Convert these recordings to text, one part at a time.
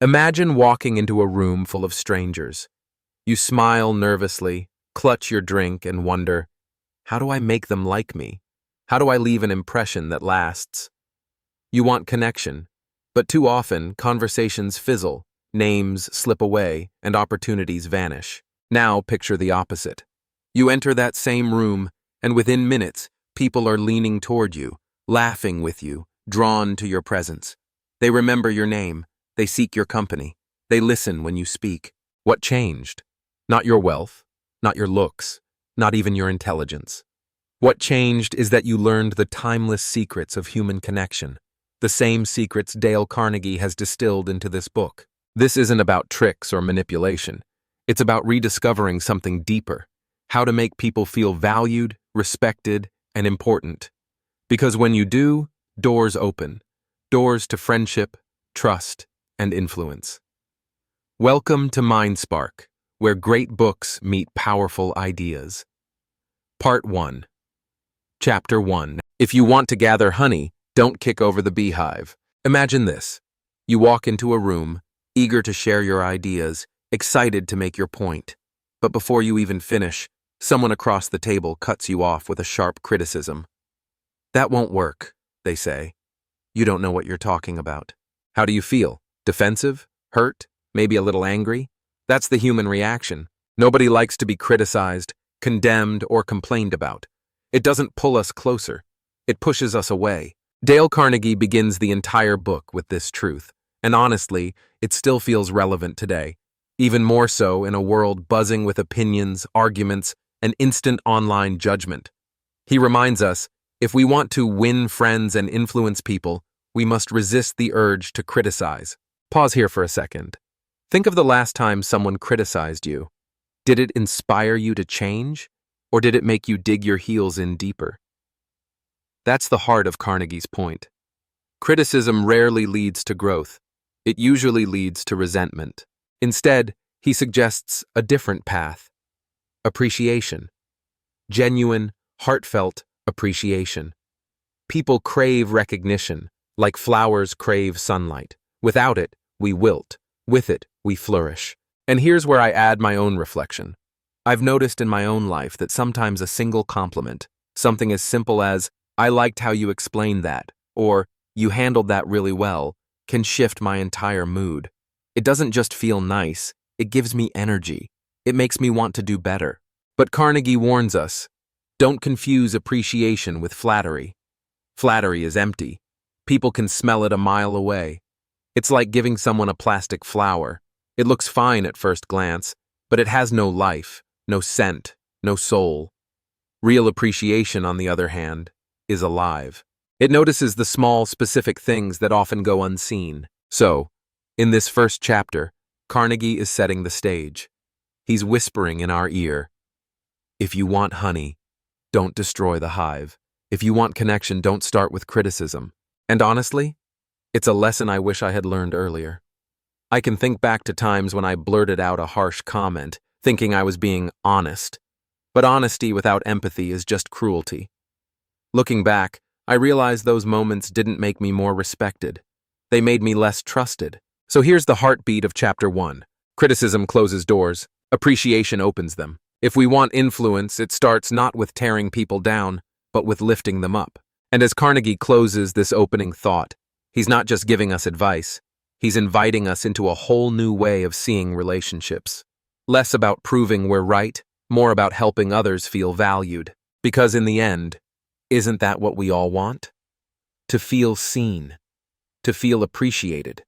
Imagine walking into a room full of strangers. You smile nervously, clutch your drink, and wonder, how do I make them like me? How do I leave an impression that lasts? You want connection, but too often conversations fizzle, names slip away, and opportunities vanish. Now picture the opposite. You enter that same room, and within minutes, people are leaning toward you, laughing with you, drawn to your presence. They remember your name. They seek your company. They listen when you speak. What changed? Not your wealth, not your looks, not even your intelligence. What changed is that you learned the timeless secrets of human connection, the same secrets Dale Carnegie has distilled into this book. This isn't about tricks or manipulation. It's about rediscovering something deeper, how to make people feel valued, respected, and important. Because when you do, doors open, doors to friendship, trust, and influence. Welcome to MindSpark, where great books meet powerful ideas. Part 1. Chapter 1. If you want to gather honey, don't kick over the beehive. Imagine this. You walk into a room, eager to share your ideas, excited to make your point. But before you even finish, someone across the table cuts you off with a sharp criticism. That won't work, they say. You don't know what you're talking about. How do you feel? Defensive? Hurt? Maybe a little angry? That's the human reaction. Nobody likes to be criticized, condemned, or complained about. It doesn't pull us closer. It pushes us away. Dale Carnegie begins the entire book with this truth, and honestly, it still feels relevant today, even more so in a world buzzing with opinions, arguments, and instant online judgment. He reminds us, if we want to win friends and influence people, we must resist the urge to criticize. Pause here for a second. Think of the last time someone criticized you. Did it inspire you to change, or did it make you dig your heels in deeper? That's the heart of Carnegie's point. Criticism rarely leads to growth. It usually leads to resentment. Instead, he suggests a different path. Appreciation. Genuine, heartfelt appreciation. People crave recognition, like flowers crave sunlight. Without it, we wilt. With it, we flourish. And here's where I add my own reflection. I've noticed in my own life that sometimes a single compliment, something as simple as, "I liked how you explained that," or "you handled that really well," can shift my entire mood. It doesn't just feel nice, it gives me energy. It makes me want to do better. But Carnegie warns us, don't confuse appreciation with flattery. Flattery is empty. People can smell it a mile away. It's like giving someone a plastic flower. It looks fine at first glance, but it has no life, no scent, no soul. Real appreciation, on the other hand, is alive. It notices the small, specific things that often go unseen. So, in this first chapter, Carnegie is setting the stage. He's whispering in our ear, if you want honey, don't destroy the hive. If you want connection, don't start with criticism. And honestly, it's a lesson I wish I had learned earlier. I can think back to times when I blurted out a harsh comment, thinking I was being honest. But honesty without empathy is just cruelty. Looking back, I realized those moments didn't make me more respected. They made me less trusted. So here's the heartbeat of Chapter 1. Criticism closes doors. Appreciation opens them. If we want influence, it starts not with tearing people down, but with lifting them up. And as Carnegie closes this opening thought, he's not just giving us advice, he's inviting us into a whole new way of seeing relationships. Less about proving we're right, more about helping others feel valued. Because in the end, isn't that what we all want? To feel seen, to feel appreciated,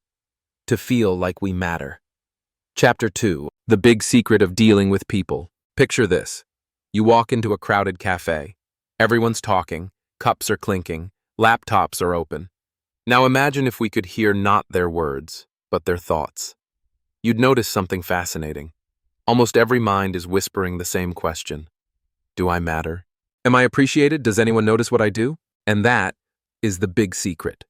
to feel like we matter. Chapter 2. The big secret of dealing with people. Picture this. You walk into a crowded cafe. Everyone's talking, cups are clinking, laptops are open. Now imagine if we could hear not their words, but their thoughts. You'd notice something fascinating. Almost every mind is whispering the same question. Do I matter? Am I appreciated? Does anyone notice what I do? And that is the big secret.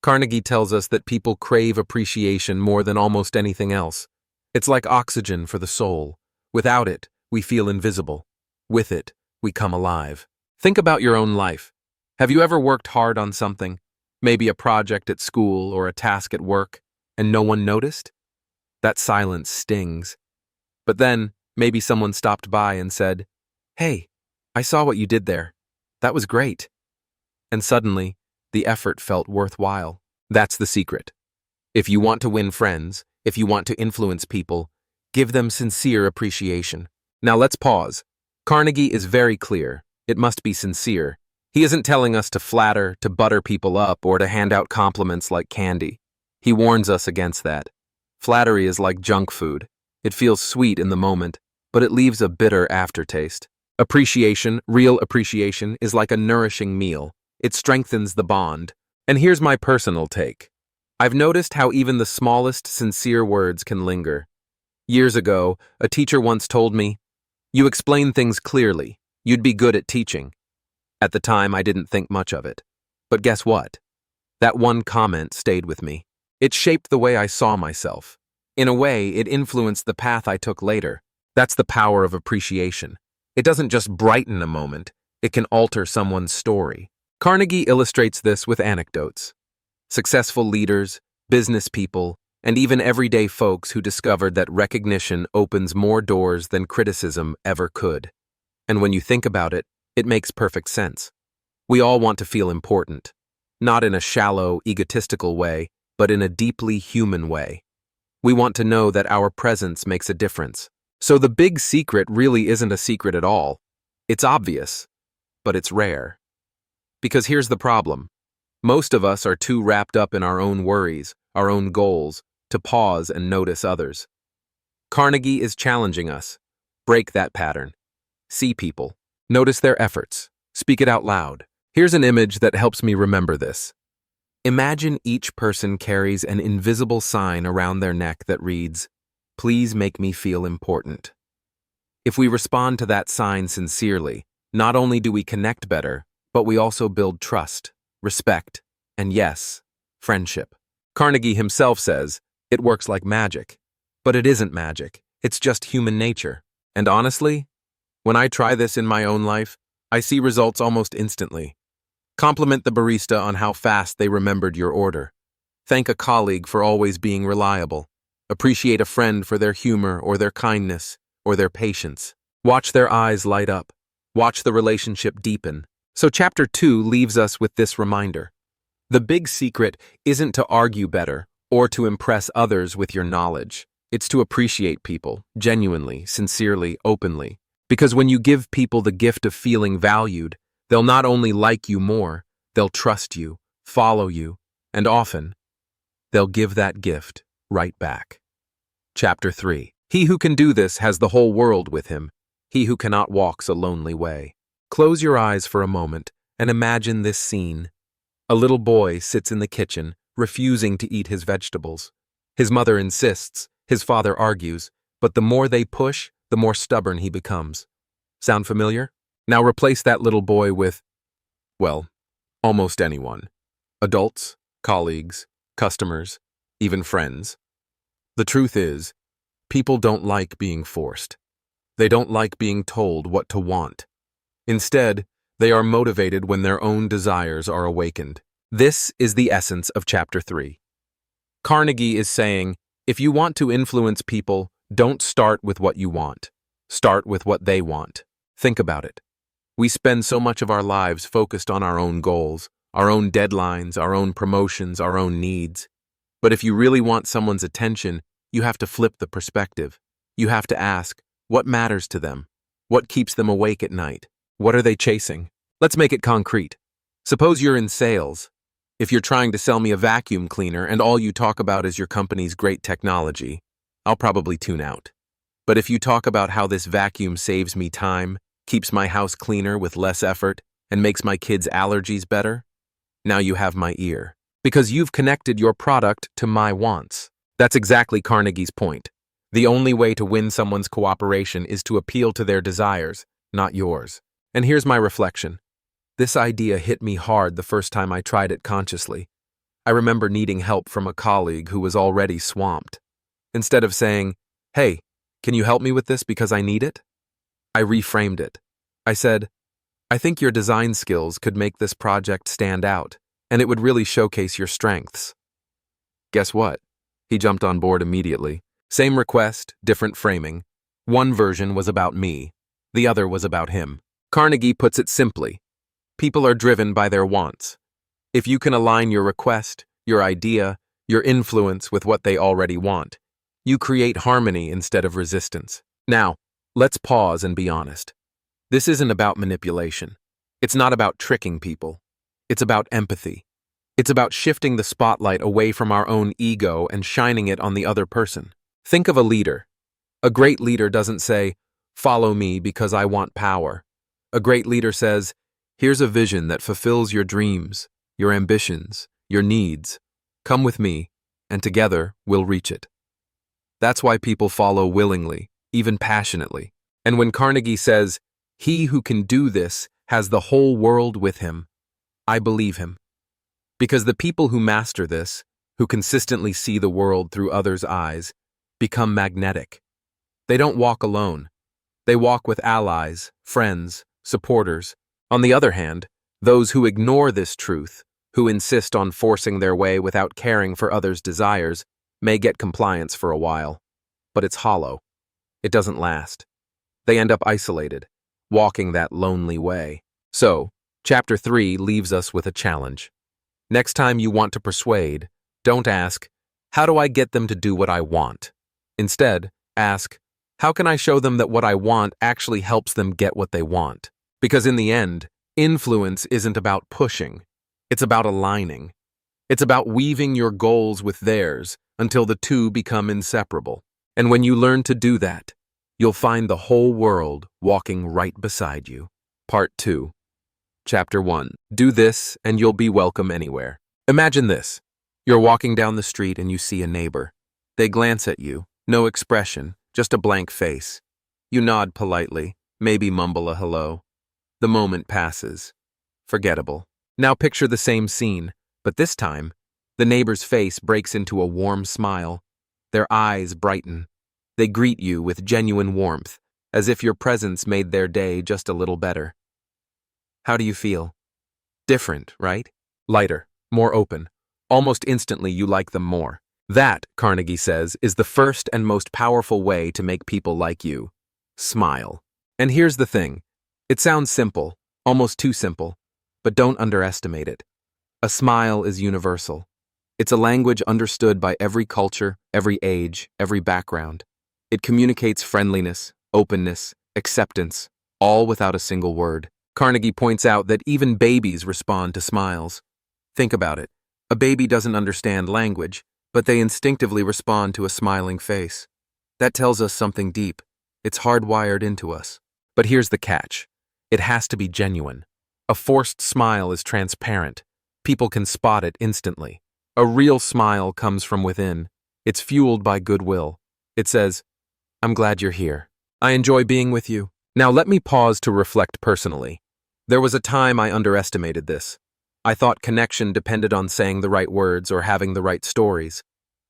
Carnegie tells us that people crave appreciation more than almost anything else. It's like oxygen for the soul. Without it, we feel invisible. With it, we come alive. Think about your own life. Have you ever worked hard on something? Maybe a project at school or a task at work, and no one noticed? That silence stings. But then, maybe someone stopped by and said, "Hey, I saw what you did there. That was great." And suddenly, the effort felt worthwhile. That's the secret. If you want to win friends, if you want to influence people, give them sincere appreciation. Now let's pause. Carnegie is very clear. It must be sincere. He isn't telling us to flatter, to butter people up, or to hand out compliments like candy. He warns us against that. Flattery is like junk food. It feels sweet in the moment, but it leaves a bitter aftertaste. Appreciation, real appreciation, is like a nourishing meal. It strengthens the bond. And here's my personal take. I've noticed how even the smallest sincere words can linger. Years ago, a teacher once told me, "You explain things clearly. You'd be good at teaching." At the time, I didn't think much of it. But guess what? That one comment stayed with me. It shaped the way I saw myself. In a way, it influenced the path I took later. That's the power of appreciation. It doesn't just brighten a moment, it can alter someone's story. Carnegie illustrates this with anecdotes. Successful leaders, business people, and even everyday folks who discovered that recognition opens more doors than criticism ever could. And when you think about it, it makes perfect sense. We all want to feel important, not in a shallow, egotistical way, but in a deeply human way. We want to know that our presence makes a difference. So the big secret really isn't a secret at all. It's obvious, but it's rare. Because here's the problem. Most of us are too wrapped up in our own worries, our own goals, to pause and notice others. Carnegie is challenging us. Break that pattern. See people. Notice their efforts. Speak it out loud. Here's an image that helps me remember this. Imagine each person carries an invisible sign around their neck that reads, "Please make me feel important." If we respond to that sign sincerely, not only do we connect better, but we also build trust, respect, and yes, friendship. Carnegie himself says, it works like magic. But it isn't magic, it's just human nature. And honestly, when I try this in my own life, I see results almost instantly. Compliment the barista on how fast they remembered your order. Thank a colleague for always being reliable. Appreciate a friend for their humor or their kindness or their patience. Watch their eyes light up. Watch the relationship deepen. So Chapter 2 leaves us with this reminder. The big secret isn't to argue better or to impress others with your knowledge. It's to appreciate people, genuinely, sincerely, openly. Because when you give people the gift of feeling valued, they'll not only like you more, they'll trust you, follow you, and often, they'll give that gift right back. Chapter 3. He who can do this has the whole world with him. He who cannot walks a lonely way. Close your eyes for a moment and imagine this scene. A little boy sits in the kitchen, refusing to eat his vegetables. His mother insists, his father argues, but the more they push, the more stubborn he becomes. Sound familiar? Now replace that little boy with, well, almost anyone. Adults, colleagues, customers, even friends. The truth is, people don't like being forced. They don't like being told what to want. Instead, they are motivated when their own desires are awakened. This is the essence of Chapter 3. Carnegie is saying, if you want to influence people, don't start with what you want. Start with what they want. Think about it. We spend so much of our lives focused on our own goals, our own deadlines, our own promotions, our own needs. But if you really want someone's attention, you have to flip the perspective. You have to ask, what matters to them? What keeps them awake at night? What are they chasing? Let's make it concrete. Suppose you're in sales. If you're trying to sell me a vacuum cleaner and all you talk about is your company's great technology, I'll probably tune out. But if you talk about how this vacuum saves me time, keeps my house cleaner with less effort, and makes my kids' allergies better, now you have my ear. Because you've connected your product to my wants. That's exactly Carnegie's point. The only way to win someone's cooperation is to appeal to their desires, not yours. And here's my reflection. This idea hit me hard the first time I tried it consciously. I remember needing help from a colleague who was already swamped. Instead of saying, "Hey, can you help me with this because I need it?" I reframed it. I said, "I think your design skills could make this project stand out, and it would really showcase your strengths." Guess what? He jumped on board immediately. Same request, different framing. One version was about me. The other was about him. Carnegie puts it simply. People are driven by their wants. If you can align your request, your idea, your influence with what they already want, you create harmony instead of resistance. Now, let's pause and be honest. This isn't about manipulation. It's not about tricking people. It's about empathy. It's about shifting the spotlight away from our own ego and shining it on the other person. Think of a leader. A great leader doesn't say, "Follow me because I want power." A great leader says, "Here's a vision that fulfills your dreams, your ambitions, your needs. Come with me, and together we'll reach it." That's why people follow willingly, even passionately. And when Carnegie says, "He who can do this has the whole world with him," I believe him. Because the people who master this, who consistently see the world through others' eyes, become magnetic. They don't walk alone. They walk with allies, friends, supporters. On the other hand, those who ignore this truth, who insist on forcing their way without caring for others' desires, may get compliance for a while. But it's hollow. It doesn't last. They end up isolated, walking that lonely way. So, Chapter 3 leaves us with a challenge. Next time you want to persuade, don't ask, "How do I get them to do what I want?" Instead, ask, "How can I show them that what I want actually helps them get what they want?" Because in the end, influence isn't about pushing. It's about aligning. It's about weaving your goals with theirs until the two become inseparable. And when you learn to do that, you'll find the whole world walking right beside you. Part 2. Chapter 1. Do this and you'll be welcome anywhere. Imagine this. You're walking down the street and you see a neighbor. They glance at you, no expression, just a blank face. You nod politely, maybe mumble a hello. The moment passes. Forgettable. Now picture the same scene, but this time, the neighbor's face breaks into a warm smile. Their eyes brighten. They greet you with genuine warmth, as if your presence made their day just a little better. How do you feel? Different, right? Lighter, more open. Almost instantly you like them more. That, Carnegie says, is the first and most powerful way to make people like you. Smile. And here's the thing. It sounds simple, almost too simple, but don't underestimate it. A smile is universal. It's a language understood by every culture, every age, every background. It communicates friendliness, openness, acceptance, all without a single word. Carnegie points out that even babies respond to smiles. Think about it. A baby doesn't understand language, but they instinctively respond to a smiling face. That tells us something deep. It's hardwired into us. But here's the catch. It has to be genuine. A forced smile is transparent. People can spot it instantly. A real smile comes from within. It's fueled by goodwill. It says, "I'm glad you're here. I enjoy being with you." Now let me pause to reflect personally. There was a time I underestimated this. I thought connection depended on saying the right words or having the right stories.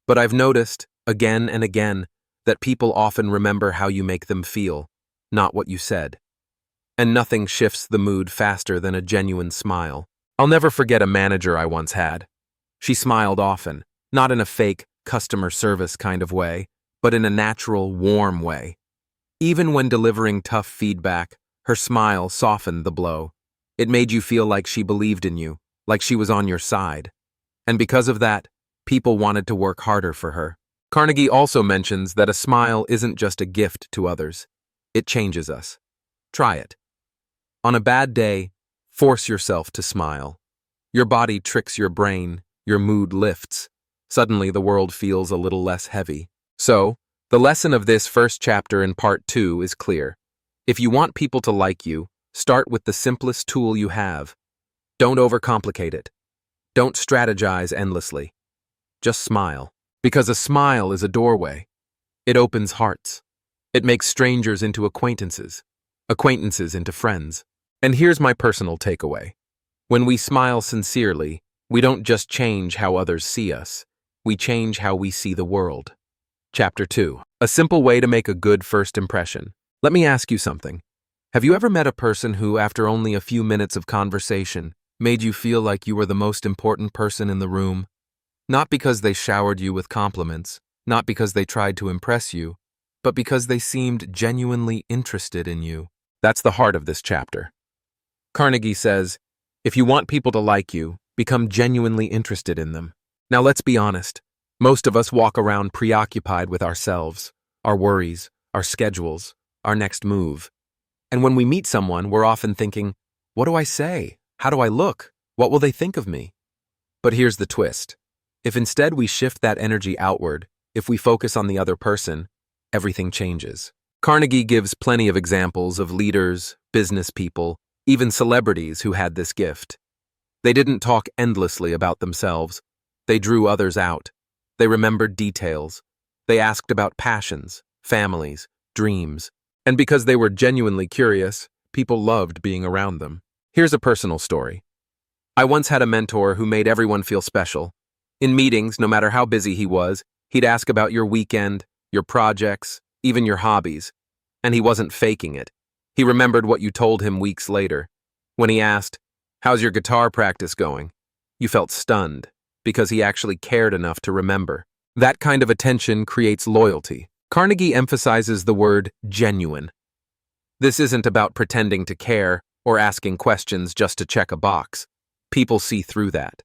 But I've noticed, again and again, that people often remember how you make them feel, not what you said. And nothing shifts the mood faster than a genuine smile. I'll never forget a manager I once had. She smiled often, not in a fake, customer service kind of way, but in a natural, warm way. Even when delivering tough feedback, her smile softened the blow. It made you feel like she believed in you, like she was on your side. And because of that, people wanted to work harder for her. Carnegie also mentions that a smile isn't just a gift to others. It changes us. Try it. On a bad day, force yourself to smile. Your body tricks your brain, your mood lifts. Suddenly the world feels a little less heavy. So, the lesson of this first chapter in part 2 is clear. If you want people to like you, start with the simplest tool you have. Don't overcomplicate it. Don't strategize endlessly. Just smile. Because a smile is a doorway. It opens hearts. It makes strangers into acquaintances, acquaintances into friends. And here's my personal takeaway. When we smile sincerely, we don't just change how others see us. We change how we see the world. Chapter 2. A simple way to make a good first impression. Let me ask you something. Have you ever met a person who, after only a few minutes of conversation, made you feel like you were the most important person in the room? Not because they showered you with compliments, not because they tried to impress you, but because they seemed genuinely interested in you. That's the heart of this chapter. Carnegie says, if you want people to like you, become genuinely interested in them. Now let's be honest. Most of us walk around preoccupied with ourselves, our worries, our schedules, our next move. And when we meet someone, we're often thinking, what do I say? How do I look? What will they think of me? But here's the twist. If instead we shift that energy outward, if we focus on the other person, everything changes. Carnegie gives plenty of examples of leaders, business people, even celebrities who had this gift. They didn't talk endlessly about themselves. They drew others out. They remembered details. They asked about passions, families, dreams. And because they were genuinely curious, people loved being around them. Here's a personal story. I once had a mentor who made everyone feel special. In meetings, no matter how busy he was, he'd ask about your weekend, your projects, even your hobbies. And he wasn't faking it. He remembered what you told him weeks later. When he asked, how's your guitar practice going? You felt stunned, because he actually cared enough to remember. That kind of attention creates loyalty. Carnegie emphasizes the word genuine. This isn't about pretending to care or asking questions just to check a box. People see through that.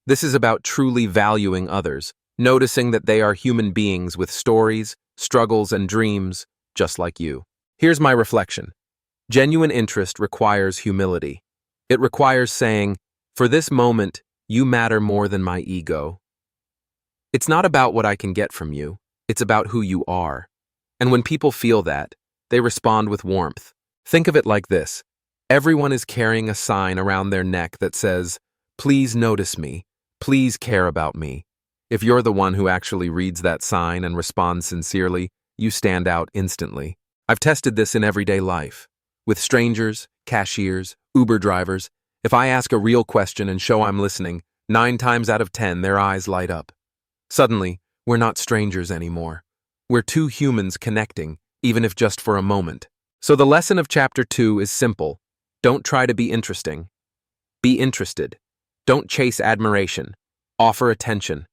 This is about truly valuing others, noticing that they are human beings with stories, struggles, and dreams, just like you. Here's my reflection. Genuine interest requires humility. It requires saying, for this moment, you matter more than my ego. It's not about what I can get from you. It's about who you are. And when people feel that, they respond with warmth. Think of it like this. Everyone is carrying a sign around their neck that says, please notice me. Please care about me. If you're the one who actually reads that sign and responds sincerely, you stand out instantly. I've tested this in everyday life. With strangers, cashiers, Uber drivers, if I ask a real question and show I'm listening, 9 times out of 10 their eyes light up. Suddenly, we're not strangers anymore. We're two humans connecting, even if just for a moment. So the lesson of chapter 2 is simple. Don't try to be interesting. Be interested. Don't chase admiration. Offer attention.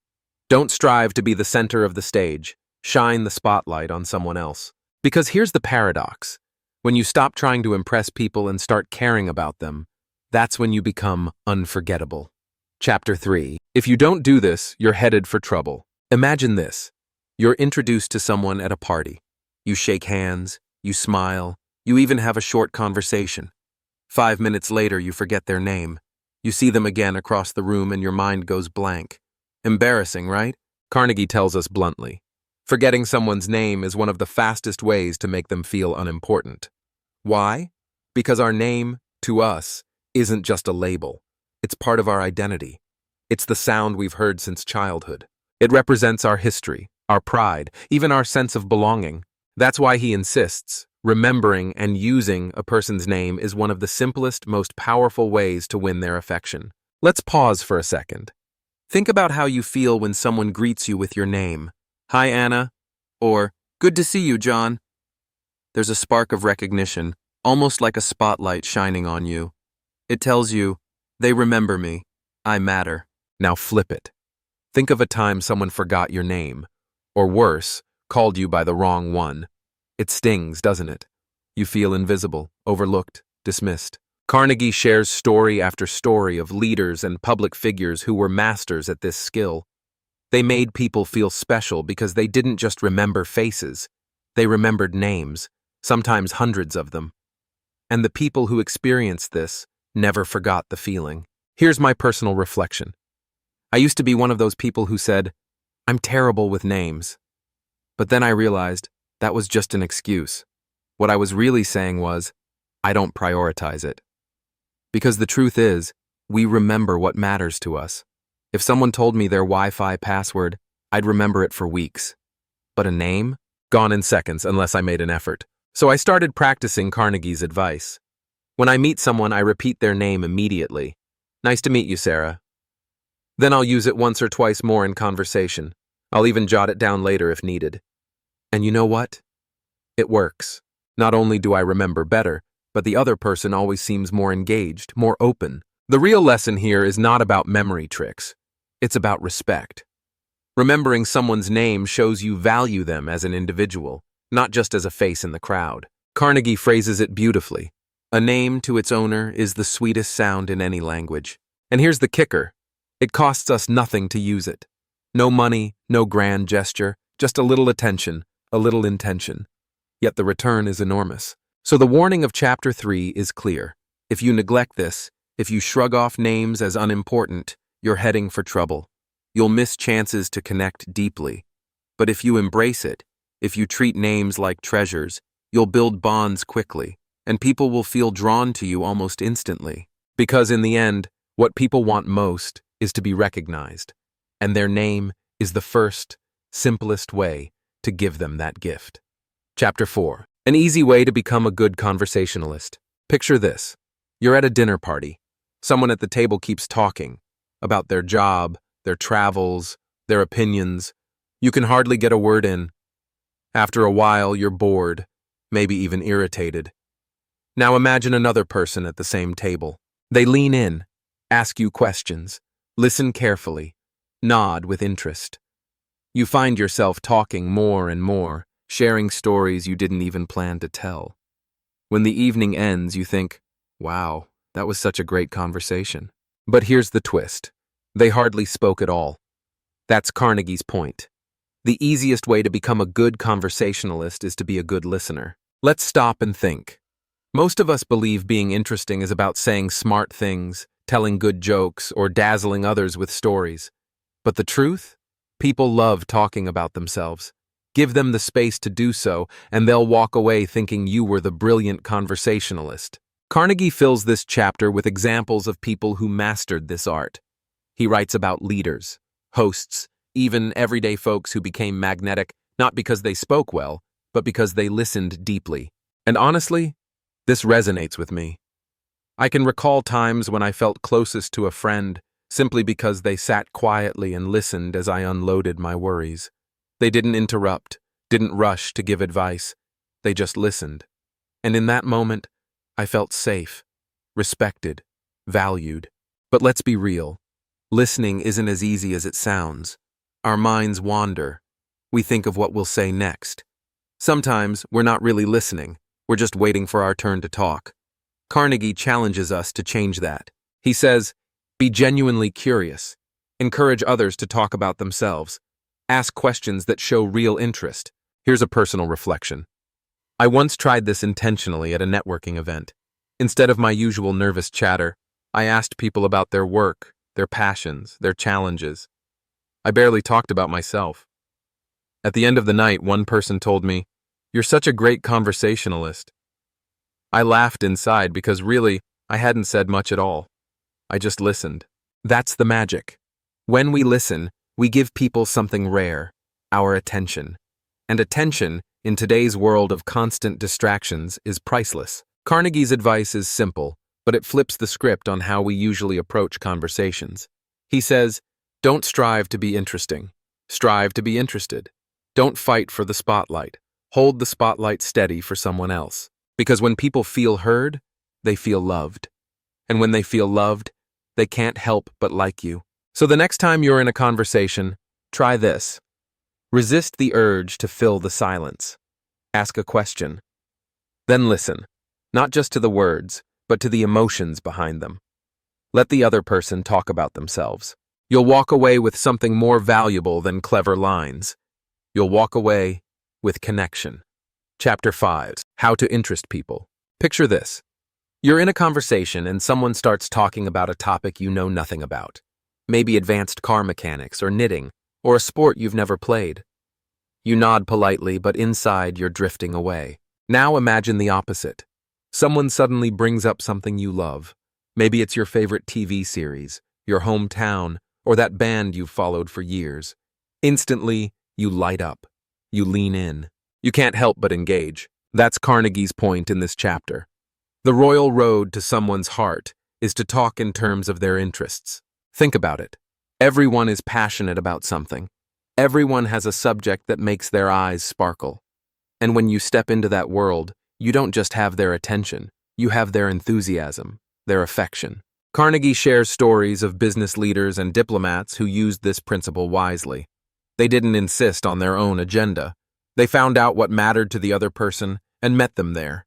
Don't strive to be the center of the stage. Shine the spotlight on someone else. Because here's the paradox. When you stop trying to impress people and start caring about them, that's when you become unforgettable. Chapter 3. If you don't do this, you're headed for trouble. Imagine this. You're introduced to someone at a party. You shake hands, you smile, you even have a short conversation. 5 minutes later, you forget their name. You see them again across the room and your mind goes blank. Embarrassing, right? Carnegie tells us bluntly. Forgetting someone's name is one of the fastest ways to make them feel unimportant. Why? Because our name, to us, isn't just a label. It's part of our identity. It's the sound we've heard since childhood. It represents our history, our pride, even our sense of belonging. That's why he insists, remembering and using a person's name is one of the simplest, most powerful ways to win their affection. Let's pause for a second. Think about how you feel when someone greets you with your name. Hi, Anna, or good to see you, John. There's a spark of recognition, almost like a spotlight shining on you. It tells you, they remember me. I matter. Now flip it. Think of a time someone forgot your name, or worse, called you by the wrong one. It stings, doesn't it? You feel invisible, overlooked, dismissed. Carnegie shares story after story of leaders and public figures who were masters at this skill. They made people feel special because they didn't just remember faces. They remembered names, sometimes hundreds of them. And the people who experienced this never forgot the feeling. Here's my personal reflection. I used to be one of those people who said, I'm terrible with names. But then I realized that was just an excuse. What I was really saying was, I don't prioritize it. Because the truth is, we remember what matters to us. If someone told me their Wi-Fi password, I'd remember it for weeks. But a name? Gone in seconds unless I made an effort. So I started practicing Carnegie's advice. When I meet someone, I repeat their name immediately. Nice to meet you, Sarah. Then I'll use it once or twice more in conversation. I'll even jot it down later if needed. And you know what? It works. Not only do I remember better, but the other person always seems more engaged, more open. The real lesson here is not about memory tricks. It's about respect. Remembering someone's name shows you value them as an individual, not just as a face in the crowd. Carnegie phrases it beautifully. A name to its owner is the sweetest sound in any language. And here's the kicker. It costs us nothing to use it. No money, no grand gesture, just a little attention, a little intention. Yet the return is enormous. So the warning of Chapter 3 is clear. If you neglect this, if you shrug off names as unimportant, you're heading for trouble. You'll miss chances to connect deeply. But if you embrace it, if you treat names like treasures, you'll build bonds quickly, and people will feel drawn to you almost instantly. Because in the end, what people want most is to be recognized, and their name is the first, simplest way to give them that gift. Chapter 4. An easy way to become a good conversationalist. Picture this. You're at a dinner party. Someone at the table keeps talking about their job, their travels, their opinions. You can hardly get a word in. After a while, you're bored, maybe even irritated. Now imagine another person at the same table. They lean in, ask you questions, listen carefully, nod with interest. You find yourself talking more and more, sharing stories you didn't even plan to tell. When the evening ends, you think, wow, that was such a great conversation. But here's the twist. They hardly spoke at all. That's Carnegie's point. The easiest way to become a good conversationalist is to be a good listener. Let's stop and think. Most of us believe being interesting is about saying smart things, telling good jokes, or dazzling others with stories. But the truth? People love talking about themselves. Give them the space to do so, and they'll walk away thinking you were the brilliant conversationalist. Carnegie fills this chapter with examples of people who mastered this art. He writes about leaders, hosts, even everyday folks who became magnetic not because they spoke well, but because they listened deeply. And honestly, this resonates with me. I can recall times when I felt closest to a friend simply because they sat quietly and listened as I unloaded my worries. They didn't interrupt, didn't rush to give advice. They just listened. And in that moment, I felt safe, respected, valued. But let's be real. Listening isn't as easy as it sounds. Our minds wander. We think of what we'll say next. Sometimes we're not really listening. We're just waiting for our turn to talk. Carnegie challenges us to change that. He says, be genuinely curious. Encourage others to talk about themselves. Ask questions that show real interest. Here's a personal reflection. I once tried this intentionally at a networking event. Instead of my usual nervous chatter, I asked people about their work, their passions, their challenges. I barely talked about myself. At the end of the night, one person told me, "You're such a great conversationalist." I laughed inside because really, I hadn't said much at all. I just listened. That's the magic. When we listen, we give people something rare, our attention. And attention, in today's world of constant distractions, is priceless. Carnegie's advice is simple, but it flips the script on how we usually approach conversations. He says, don't strive to be interesting. Strive to be interested. Don't fight for the spotlight. Hold the spotlight steady for someone else. Because when people feel heard, they feel loved. And when they feel loved, they can't help but like you. So the next time you're in a conversation, try this. Resist the urge to fill the silence. Ask a question. Then listen, not just to the words, but to the emotions behind them. Let the other person talk about themselves. You'll walk away with something more valuable than clever lines. You'll walk away with connection. Chapter 5. How to interest people. Picture this. You're in a conversation and someone starts talking about a topic you know nothing about. Maybe advanced car mechanics or knitting, or a sport you've never played. You nod politely, but inside you're drifting away. Now imagine the opposite. Someone suddenly brings up something you love. Maybe it's your favorite TV series, your hometown, or that band you've followed for years. Instantly, you light up. You lean in. You can't help but engage. That's Carnegie's point in this chapter. The royal road to someone's heart is to talk in terms of their interests. Think about it. Everyone is passionate about something. Everyone has a subject that makes their eyes sparkle. And when you step into that world, you don't just have their attention, you have their enthusiasm, their affection. Carnegie shares stories of business leaders and diplomats who used this principle wisely. They didn't insist on their own agenda. They found out what mattered to the other person and met them there.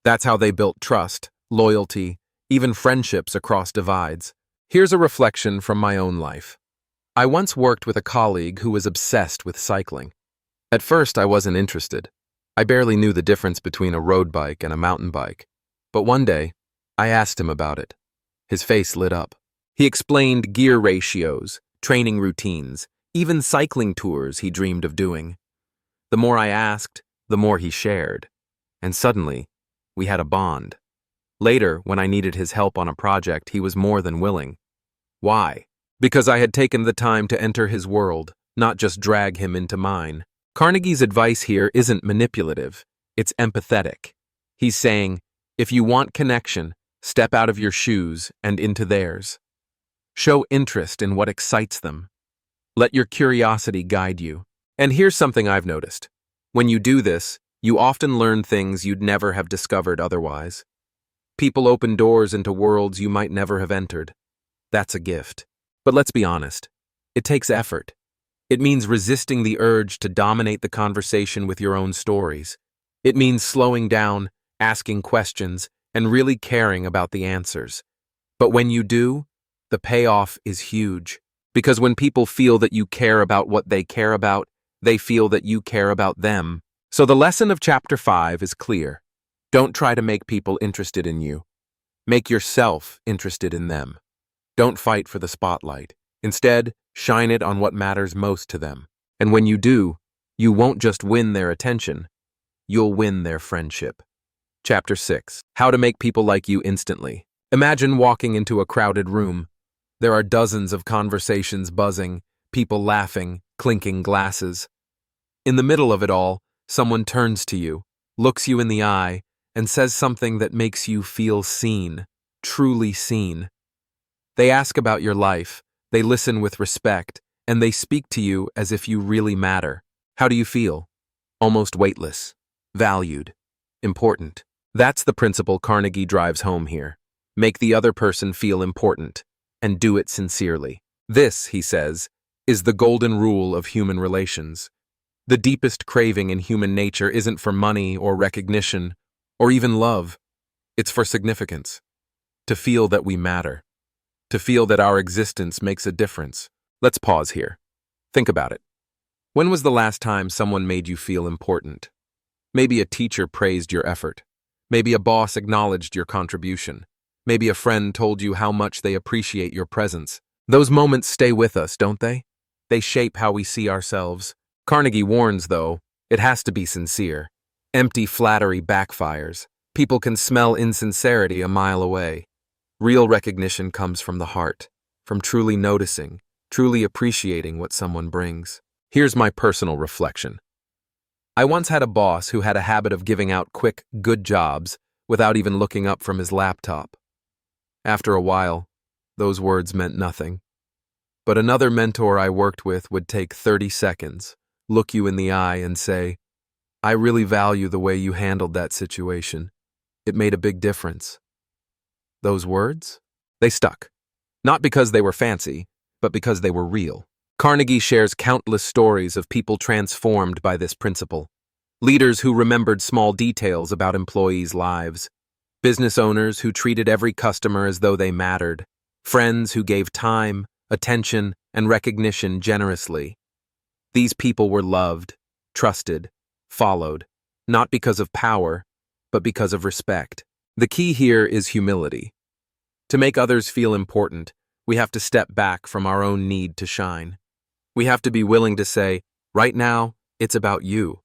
That's how they built trust, loyalty, even friendships across divides. Here's a reflection from my own life. I once worked with a colleague who was obsessed with cycling. At first, I wasn't interested. I barely knew the difference between a road bike and a mountain bike. But one day, I asked him about it. His face lit up. He explained gear ratios, training routines, even cycling tours he dreamed of doing. The more I asked, the more he shared. And suddenly, we had a bond. Later, when I needed his help on a project, he was more than willing. Why? Because I had taken the time to enter his world, not just drag him into mine. Carnegie's advice here isn't manipulative, it's empathetic. He's saying, if you want connection, step out of your shoes and into theirs. Show interest in what excites them. Let your curiosity guide you. And here's something I've noticed. When you do this, you often learn things you'd never have discovered otherwise. People open doors into worlds you might never have entered. That's a gift. But let's be honest, it takes effort. It means resisting the urge to dominate the conversation with your own stories. It means slowing down, asking questions, and really caring about the answers. But when you do, the payoff is huge. Because when people feel that you care about what they care about, they feel that you care about them. So the lesson of Chapter 5 is clear. Don't try to make people interested in you. Make yourself interested in them. Don't fight for the spotlight. Instead, shine it on what matters most to them. And when you do, you won't just win their attention, you'll win their friendship. Chapter 6. How to make people like you instantly. Imagine walking into a crowded room. There are dozens of conversations buzzing, people laughing, clinking glasses. In the middle of it all, someone turns to you, looks you in the eye, and says something that makes you feel seen, truly seen. They ask about your life, they listen with respect, and they speak to you as if you really matter. How do you feel? Almost weightless, valued, important. That's the principle Carnegie drives home here. Make the other person feel important, and do it sincerely. This, he says, is the golden rule of human relations. The deepest craving in human nature isn't for money or recognition, or even love. It's for significance. To feel that we matter. To feel that our existence makes a difference. Let's pause here. Think about it. When was the last time someone made you feel important? Maybe a teacher praised your effort. Maybe a boss acknowledged your contribution. Maybe a friend told you how much they appreciate your presence. Those moments stay with us, don't they? They shape how we see ourselves. Carnegie warns, though, it has to be sincere. Empty flattery backfires. People can smell insincerity a mile away. Real recognition comes from the heart, from truly noticing, truly appreciating what someone brings. Here's my personal reflection. I once had a boss who had a habit of giving out quick, good jobs without even looking up from his laptop. After a while, those words meant nothing. But another mentor I worked with would take 30 seconds, look you in the eye and say, "I really value the way you handled that situation. It made a big difference." Those words? They stuck. Not because they were fancy, but because they were real. Carnegie shares countless stories of people transformed by this principle. Leaders who remembered small details about employees' lives. Business owners who treated every customer as though they mattered. Friends who gave time, attention, and recognition generously. These people were loved, trusted, followed, not because of power, but because of respect. The key here is humility. To make others feel important, we have to step back from our own need to shine. We have to be willing to say, right now, it's about you.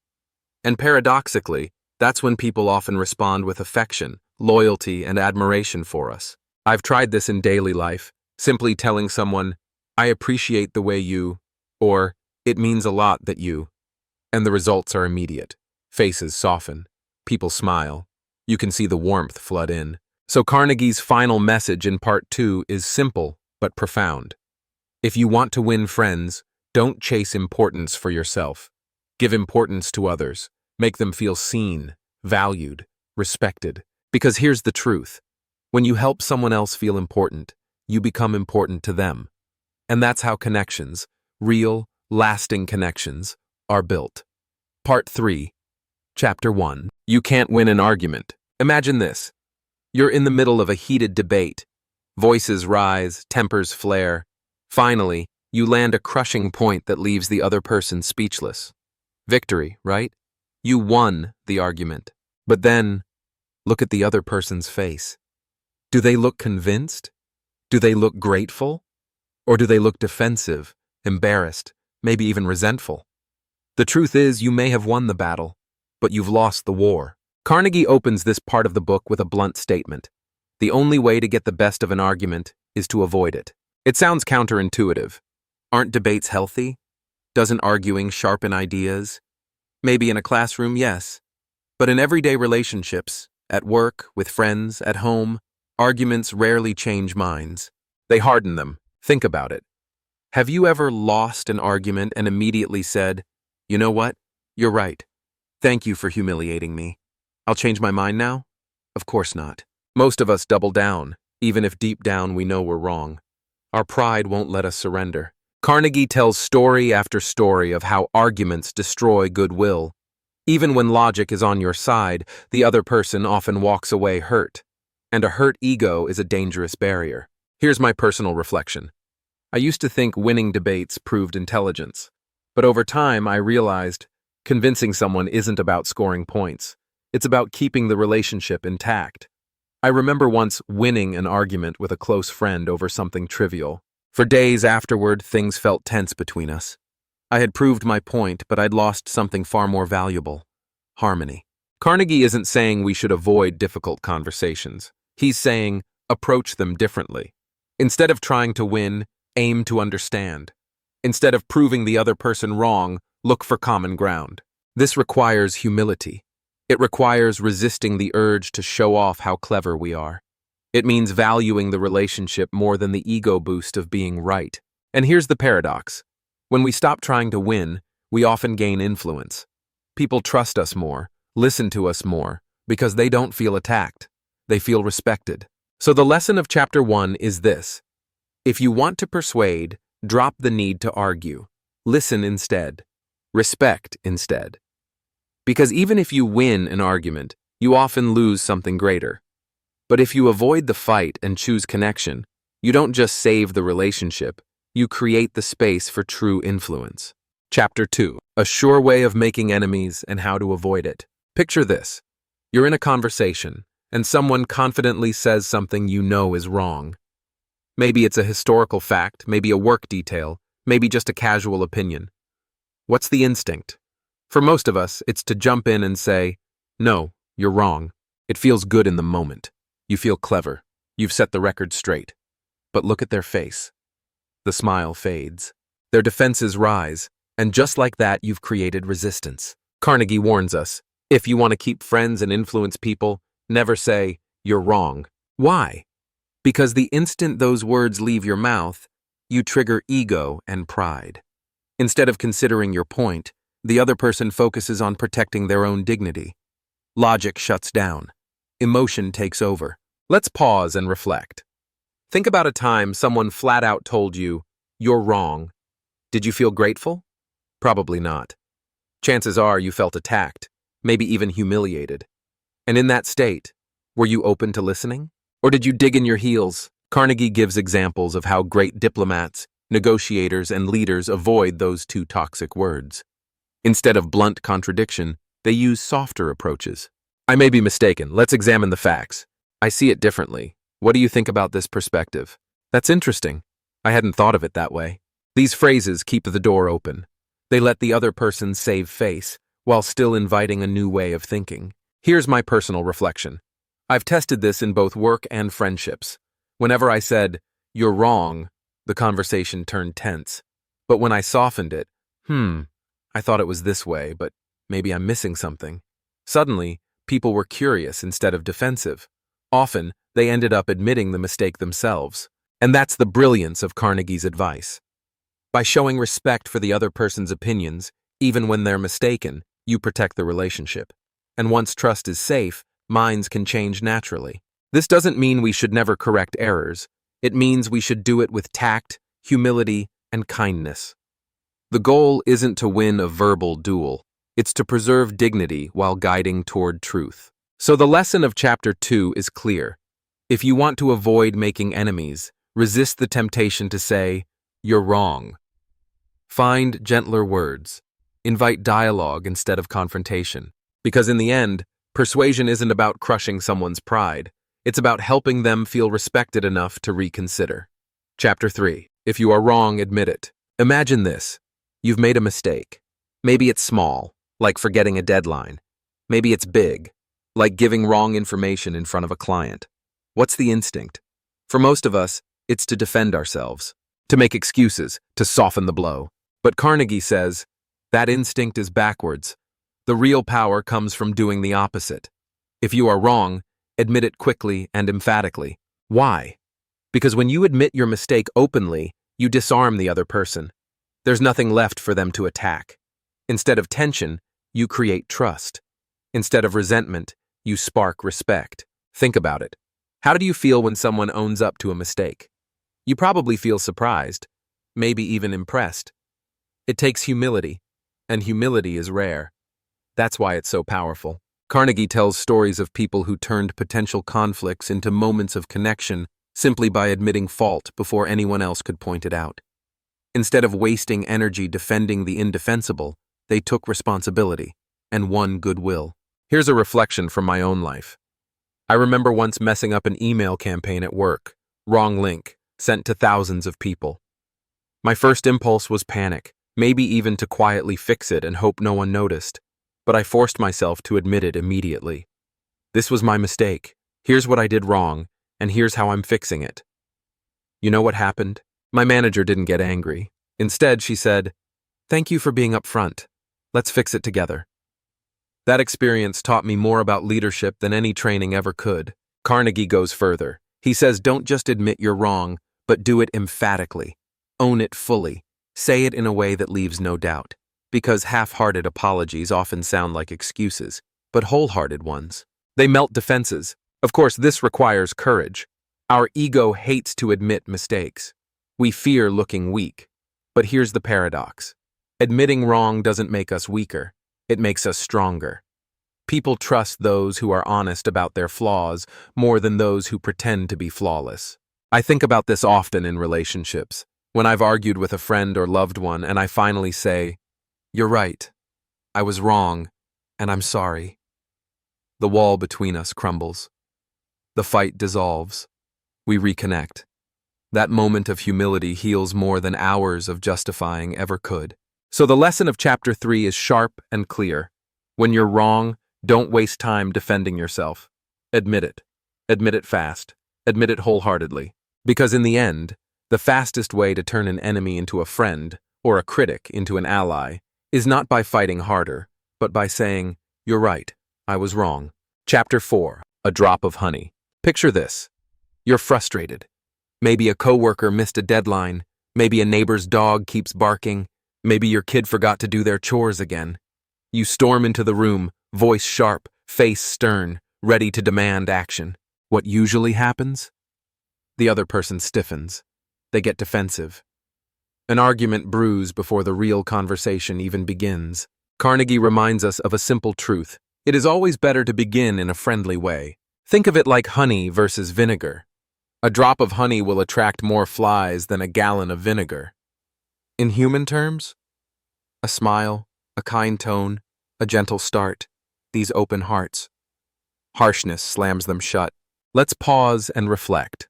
And paradoxically, that's when people often respond with affection, loyalty, and admiration for us. I've tried this in daily life, simply telling someone, "I appreciate the way you," or "It means a lot that you," and the results are immediate. Faces soften. People smile. You can see the warmth flood in. So Carnegie's final message in part 2 is simple but profound. If you want to win friends, don't chase importance for yourself. Give importance to others. Make them feel seen, valued, respected. Because here's the truth. When you help someone else feel important, you become important to them. And that's how connections, real, lasting connections are built. Part 3, Chapter 1. You can't win an argument. Imagine this. You're in the middle of a heated debate. Voices rise, tempers flare. Finally, you land a crushing point that leaves the other person speechless. Victory, right? You won the argument. But then, look at the other person's face. Do they look convinced? Do they look grateful? Or do they look defensive, embarrassed, maybe even resentful? The truth is, you may have won the battle, but you've lost the war. Carnegie opens this part of the book with a blunt statement. The only way to get the best of an argument is to avoid it. It sounds counterintuitive. Aren't debates healthy? Doesn't arguing sharpen ideas? Maybe in a classroom, yes. But in everyday relationships, at work, with friends, at home, arguments rarely change minds. They harden them. Think about it. Have you ever lost an argument and immediately said, "You know what? You're right. Thank you for humiliating me. I'll change my mind now?" Of course not. Most of us double down, even if deep down we know we're wrong. Our pride won't let us surrender. Carnegie tells story after story of how arguments destroy goodwill. Even when logic is on your side, the other person often walks away hurt. And a hurt ego is a dangerous barrier. Here's my personal reflection. I used to think winning debates proved intelligence. But over time, I realized convincing someone isn't about scoring points. It's about keeping the relationship intact. I remember once winning an argument with a close friend over something trivial. For days afterward, things felt tense between us. I had proved my point, but I'd lost something far more valuable: harmony. Carnegie isn't saying we should avoid difficult conversations. He's saying approach them differently. Instead of trying to win, aim to understand. Instead of proving the other person wrong, look for common ground. This requires humility. It requires resisting the urge to show off how clever we are. It means valuing the relationship more than the ego boost of being right. And here's the paradox. When we stop trying to win, we often gain influence. People trust us more, listen to us more, because they don't feel attacked. They feel respected. So the lesson of Chapter 1 is this. If you want to persuade, drop the need to argue. Listen instead. Respect instead. Because even if you win an argument, you often lose something greater. But if you avoid the fight and choose connection, you don't just save the relationship, you create the space for true influence. Chapter 2. A sure way of making enemies and how to avoid it. Picture this. You're in a conversation, and someone confidently says something you know is wrong. Maybe it's a historical fact, maybe a work detail, maybe just a casual opinion. What's the instinct? For most of us, it's to jump in and say, "No, you're wrong." It feels good in the moment. You feel clever. You've set the record straight. But look at their face. The smile fades. Their defenses rise, and just like that, you've created resistance. Carnegie warns us, if you want to keep friends and influence people, never say, "You're wrong." Why? Because the instant those words leave your mouth, you trigger ego and pride. Instead of considering your point, the other person focuses on protecting their own dignity. Logic shuts down. Emotion takes over. Let's pause and reflect. Think about a time someone flat out told you, "You're wrong." Did you feel grateful? Probably not. Chances are you felt attacked, maybe even humiliated. And in that state, were you open to listening? Or did you dig in your heels? Carnegie gives examples of how great diplomats, negotiators, and leaders avoid those two toxic words. Instead of blunt contradiction, they use softer approaches. I may be mistaken. Let's examine the facts. I see it differently. What do you think about this perspective? That's interesting. I hadn't thought of it that way. These phrases keep the door open. They let the other person save face, while still inviting a new way of thinking. Here's my personal reflection. I've tested this in both work and friendships. Whenever I said, "You're wrong," the conversation turned tense. But when I softened it, I thought it was this way, but maybe I'm missing something. Suddenly, people were curious instead of defensive. Often, they ended up admitting the mistake themselves. And that's the brilliance of Carnegie's advice. By showing respect for the other person's opinions, even when they're mistaken, you protect the relationship. And once trust is safe, minds can change naturally. This doesn't mean we should never correct errors. It means we should do it with tact, humility, and kindness. The goal isn't to win a verbal duel. It's to preserve dignity while guiding toward truth. So the lesson of Chapter 2 is clear. If you want to avoid making enemies, resist the temptation to say, "You're wrong." Find gentler words. Invite dialogue instead of confrontation. Because in the end, persuasion isn't about crushing someone's pride. It's about helping them feel respected enough to reconsider. Chapter 3. If you are wrong, admit it. Imagine this. You've made a mistake. Maybe it's small, like forgetting a deadline. Maybe it's big, like giving wrong information in front of a client. What's the instinct? For most of us, it's to defend ourselves, to make excuses, to soften the blow. But Carnegie says, that instinct is backwards. The real power comes from doing the opposite. If you are wrong, admit it quickly and emphatically. Why? Because when you admit your mistake openly, you disarm the other person. There's nothing left for them to attack. Instead of tension, you create trust. Instead of resentment, you spark respect. Think about it. How do you feel when someone owns up to a mistake? You probably feel surprised, maybe even impressed. It takes humility, and humility is rare. That's why it's so powerful. Carnegie tells stories of people who turned potential conflicts into moments of connection simply by admitting fault before anyone else could point it out. Instead of wasting energy defending the indefensible, they took responsibility and won goodwill. Here's a reflection from my own life. I remember once messing up an email campaign at work. Wrong link, sent to thousands of people. My first impulse was panic, maybe even to quietly fix it and hope no one noticed. But I forced myself to admit it immediately. This was my mistake. Here's what I did wrong, and here's how I'm fixing it. You know what happened? My manager didn't get angry. Instead, she said, "Thank you for being upfront. Let's fix it together." That experience taught me more about leadership than any training ever could. Carnegie goes further. He says, don't just admit you're wrong, but do it emphatically. Own it fully. Say it in a way that leaves no doubt. Because half-hearted apologies often sound like excuses, but wholehearted ones. They melt defenses. Of course, this requires courage. Our ego hates to admit mistakes. We fear looking weak. But here's the paradox. Admitting wrong doesn't make us weaker. It makes us stronger. People trust those who are honest about their flaws more than those who pretend to be flawless. I think about this often in relationships. When I've argued with a friend or loved one and I finally say, "You're right. I was wrong, and I'm sorry." The wall between us crumbles. The fight dissolves. We reconnect. That moment of humility heals more than hours of justifying ever could. So the lesson of Chapter 3 is sharp and clear. When you're wrong, don't waste time defending yourself. Admit it. Admit it fast. Admit it wholeheartedly. Because in the end, the fastest way to turn an enemy into a friend, or a critic into an ally, is not by fighting harder, but by saying, "You're right, I was wrong." Chapter 4. A drop of honey. Picture this. You're frustrated. Maybe a coworker missed a deadline. Maybe a neighbor's dog keeps barking. Maybe your kid forgot to do their chores again. You storm into the room, voice sharp, face stern, ready to demand action. What usually happens? The other person stiffens. They get defensive. An argument brews before the real conversation even begins. Carnegie reminds us of a simple truth. It is always better to begin in a friendly way. Think of it like honey versus vinegar. A drop of honey will attract more flies than a gallon of vinegar. In human terms, a smile, a kind tone, a gentle start, these open hearts. Harshness slams them shut. Let's pause and reflect.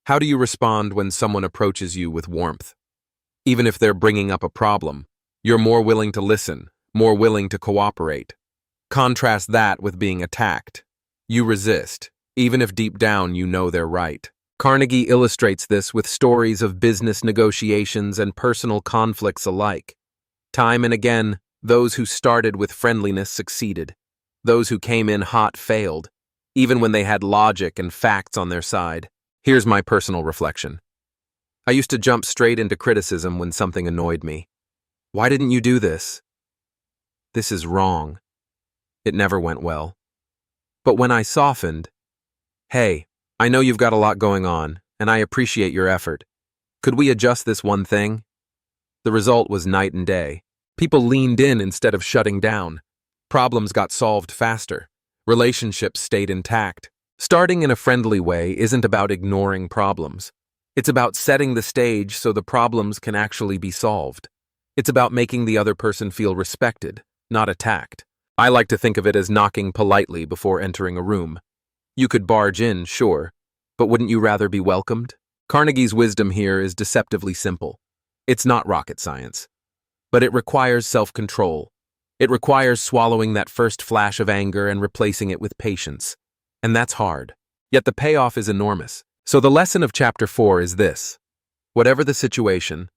How do you respond when someone approaches you with warmth? Even if they're bringing up a problem, you're more willing to listen, more willing to cooperate. Contrast that with being attacked. You resist, even if deep down you know they're right. Carnegie illustrates this with stories of business negotiations and personal conflicts alike. Time and again, those who started with friendliness succeeded. Those who came in hot failed, even when they had logic and facts on their side. Here's my personal reflection. I used to jump straight into criticism when something annoyed me. Why didn't you do this? This is wrong. It never went well. But when I softened, "Hey, I know you've got a lot going on, and I appreciate your effort. Could we adjust this one thing?" The result was night and day. People leaned in instead of shutting down. Problems got solved faster. Relationships stayed intact. Starting in a friendly way isn't about ignoring problems. It's about setting the stage so the problems can actually be solved. It's about making the other person feel respected, not attacked. I like to think of it as knocking politely before entering a room. You could barge in, sure, but wouldn't you rather be welcomed? Carnegie's wisdom here is deceptively simple. It's not rocket science, but it requires self-control. It requires swallowing that first flash of anger and replacing it with patience. And that's hard. Yet the payoff is enormous. So the lesson of Chapter 4 is this. Whatever the situation,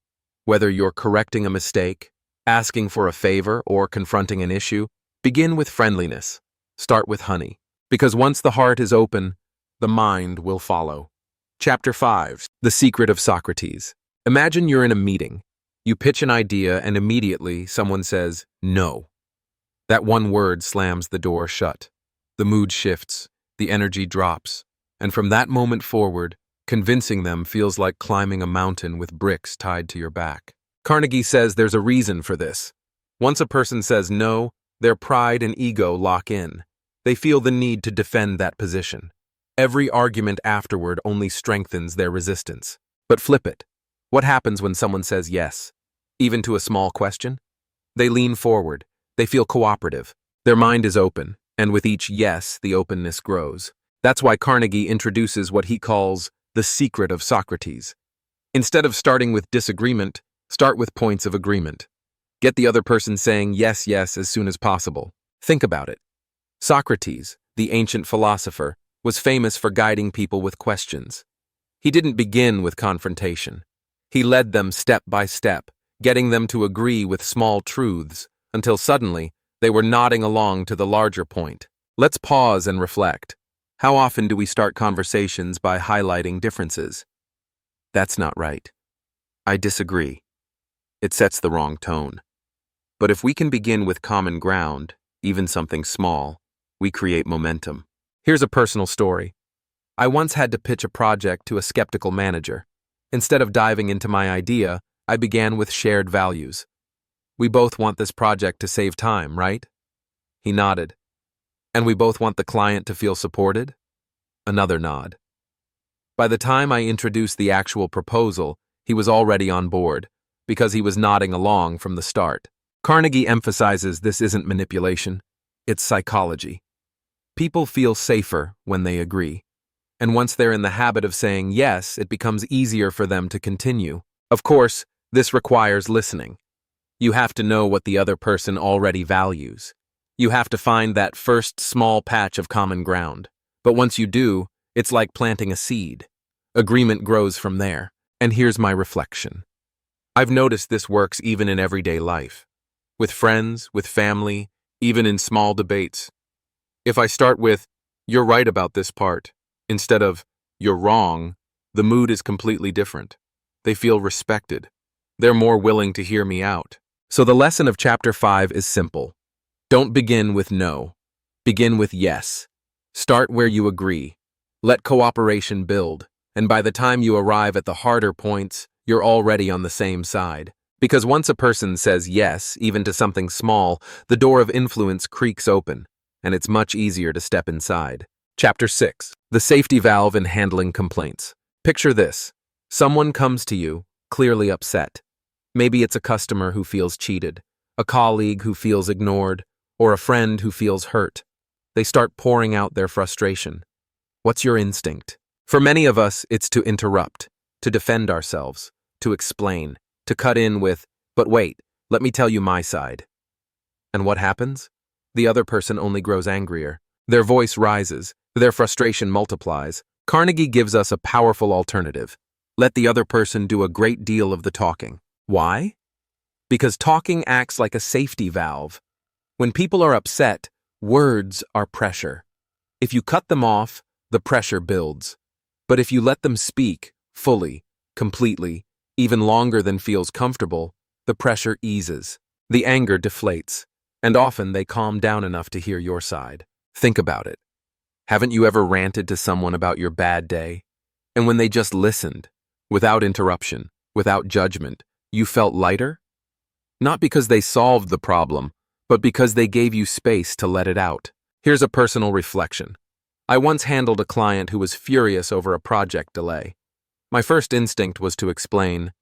whether you're correcting a mistake, asking for a favor, or confronting an issue, begin with friendliness. Start with honey. Because once the heart is open, the mind will follow. Chapter 5. The Secret of Socrates. Imagine you're in a meeting. You pitch an idea and immediately someone says, no. That one word slams the door shut. The mood shifts, the energy drops, and from that moment forward, convincing them feels like climbing a mountain with bricks tied to your back. Carnegie says there's a reason for this. Once a person says no, their pride and ego lock in. They feel the need to defend that position. Every argument afterward only strengthens their resistance. But flip it. What happens when someone says yes? Even to a small question? They lean forward. They feel cooperative. Their mind is open, and with each yes, the openness grows. That's why Carnegie introduces what he calls the secret of Socrates. Instead of starting with disagreement, start with points of agreement. Get the other person saying yes, yes as soon as possible. Think about it. Socrates, the ancient philosopher, was famous for guiding people with questions. He didn't begin with confrontation. He led them step by step, getting them to agree with small truths, until suddenly they were nodding along to the larger point. Let's pause and reflect. How often do we start conversations by highlighting differences? That's not right. I disagree. It sets the wrong tone. But if we can begin with common ground, even something small, we create momentum. Here's a personal story. I once had to pitch a project to a skeptical manager. Instead of diving into my idea, I began with shared values. We both want this project to save time, right? He nodded. And we both want the client to feel supported? Another nod. By the time I introduced the actual proposal, he was already on board, because he was nodding along from the start. Carnegie emphasizes this isn't manipulation, it's psychology. People feel safer when they agree. And once they're in the habit of saying yes, it becomes easier for them to continue. Of course, this requires listening. You have to know what the other person already values. You have to find that first small patch of common ground. But once you do, it's like planting a seed. Agreement grows from there. And here's my reflection. I've noticed this works even in everyday life. With friends, with family, even in small debates. If I start with, "You're right about this part," instead of, "You're wrong," the mood is completely different. They feel respected. They're more willing to hear me out. So the lesson of Chapter 5 is simple. Don't begin with no. Begin with yes. Start where you agree. Let cooperation build. And by the time you arrive at the harder points, you're already on the same side. Because once a person says yes, even to something small, the door of influence creaks open, and it's much easier to step inside. Chapter 6. The Safety Valve in Handling Complaints. Picture this. Someone comes to you, clearly upset. Maybe it's a customer who feels cheated, a colleague who feels ignored, or a friend who feels hurt. They start pouring out their frustration. What's your instinct? For many of us, it's to interrupt, to defend ourselves, to explain, to cut in with, "But wait, let me tell you my side." And what happens? The other person only grows angrier. Their voice rises, their frustration multiplies. Carnegie gives us a powerful alternative. Let the other person do a great deal of the talking. Why? Because talking acts like a safety valve. When people are upset, words are pressure. If you cut them off, the pressure builds. But if you let them speak, fully, completely, even longer than feels comfortable, the pressure eases. The anger deflates, and often they calm down enough to hear your side. Think about it. Haven't you ever ranted to someone about your bad day? And when they just listened, without interruption, without judgment, You felt lighter? Not because they solved the problem, but because they gave you space to let it out. Here's a personal reflection. I once handled a client who was furious over a project delay. My first instinct was to explain,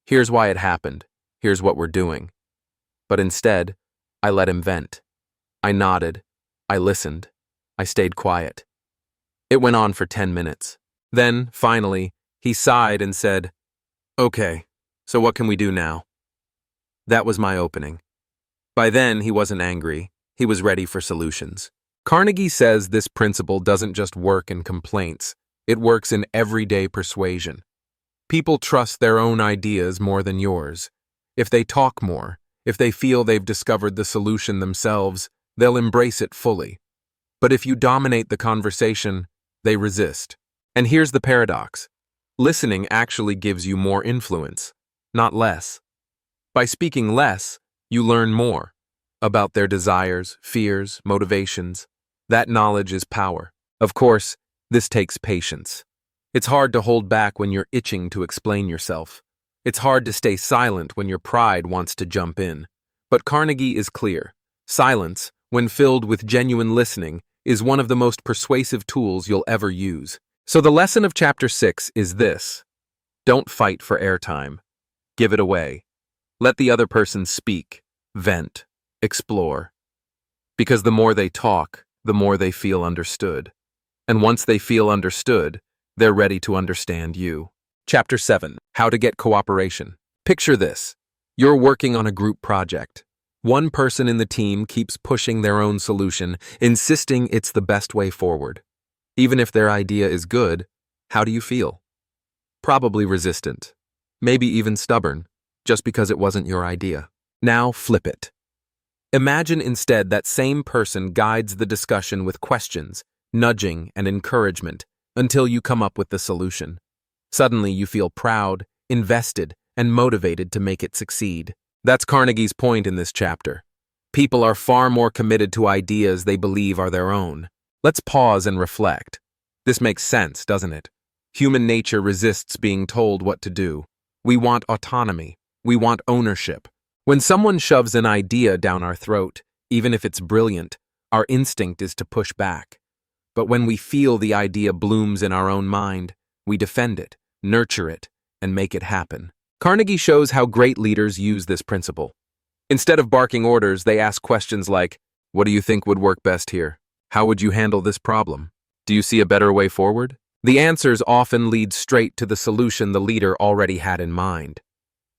"Here's why it happened. Here's what we're doing." But instead, I let him vent. I nodded. I listened. I stayed quiet. It went on for 10 minutes. Then, finally, he sighed and said, "Okay, so what can we do now?" That was my opening. By then, he wasn't angry. He was ready for solutions. Carnegie says this principle doesn't just work in complaints. It works in everyday persuasion. People trust their own ideas more than yours. If they talk more, if they feel they've discovered the solution themselves, they'll embrace it fully. But if you dominate the conversation, they resist. And here's the paradox. Listening actually gives you more influence, not less. By speaking less, you learn more about their desires, fears, motivations. That knowledge is power. Of course, this takes patience. It's hard to hold back when you're itching to explain yourself. It's hard to stay silent when your pride wants to jump in. But Carnegie is clear. Silence, when filled with genuine listening, is one of the most persuasive tools you'll ever use. So the lesson of Chapter 6 is this. Don't fight for airtime. Give it away. Let the other person speak, vent, explore. Because the more they talk, the more they feel understood. And once they feel understood, they're ready to understand you. Chapter 7. How to get cooperation. Picture this. You're working on a group project. One person in the team keeps pushing their own solution, insisting it's the best way forward. Even if their idea is good, how do you feel? Probably resistant. Maybe even stubborn, just because it wasn't your idea. Now flip it. Imagine instead that same person guides the discussion with questions, nudging, and encouragement until you come up with the solution. Suddenly you feel proud, invested, and motivated to make it succeed. That's Carnegie's point in this chapter. People are far more committed to ideas they believe are their own. Let's pause and reflect. This makes sense, doesn't it? Human nature resists being told what to do. We want autonomy. We want ownership. When someone shoves an idea down our throat, even if it's brilliant, our instinct is to push back. But when we feel the idea blooms in our own mind, we defend it, nurture it, and make it happen. Carnegie shows how great leaders use this principle. Instead of barking orders, they ask questions like, "What do you think would work best here? How would you handle this problem? Do you see a better way forward?" The answers often lead straight to the solution the leader already had in mind.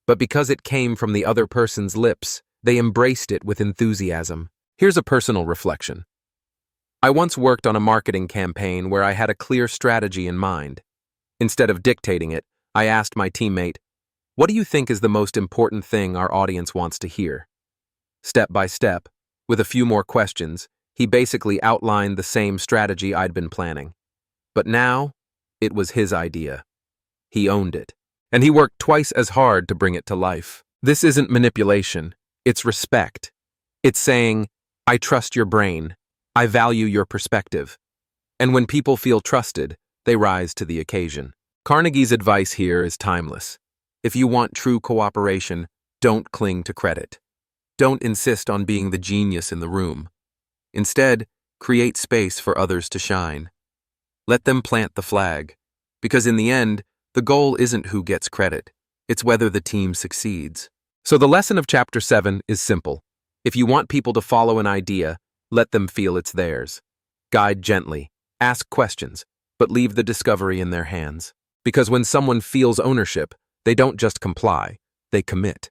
But because it came from the other person's lips, they embraced it with enthusiasm. Here's a personal reflection. I once worked on a marketing campaign where I had a clear strategy in mind. Instead of dictating it, I asked my teammate, "What do you think is the most important thing our audience wants to hear?" Step by step, with a few more questions, he basically outlined the same strategy I'd been planning. But now, it was his idea. He owned it. And he worked twice as hard to bring it to life. This isn't manipulation. It's respect. It's saying, "I trust your brain. I value your perspective." And when people feel trusted, they rise to the occasion. Carnegie's advice here is timeless. If you want true cooperation, don't cling to credit. Don't insist on being the genius in the room. Instead, create space for others to shine. Let them plant the flag, because in the end, the goal isn't who gets credit, it's whether the team succeeds. So the lesson of Chapter 7 is simple. If you want people to follow an idea, let them feel it's theirs. Guide gently, ask questions, but leave the discovery in their hands. Because when someone feels ownership, they don't just comply, they commit.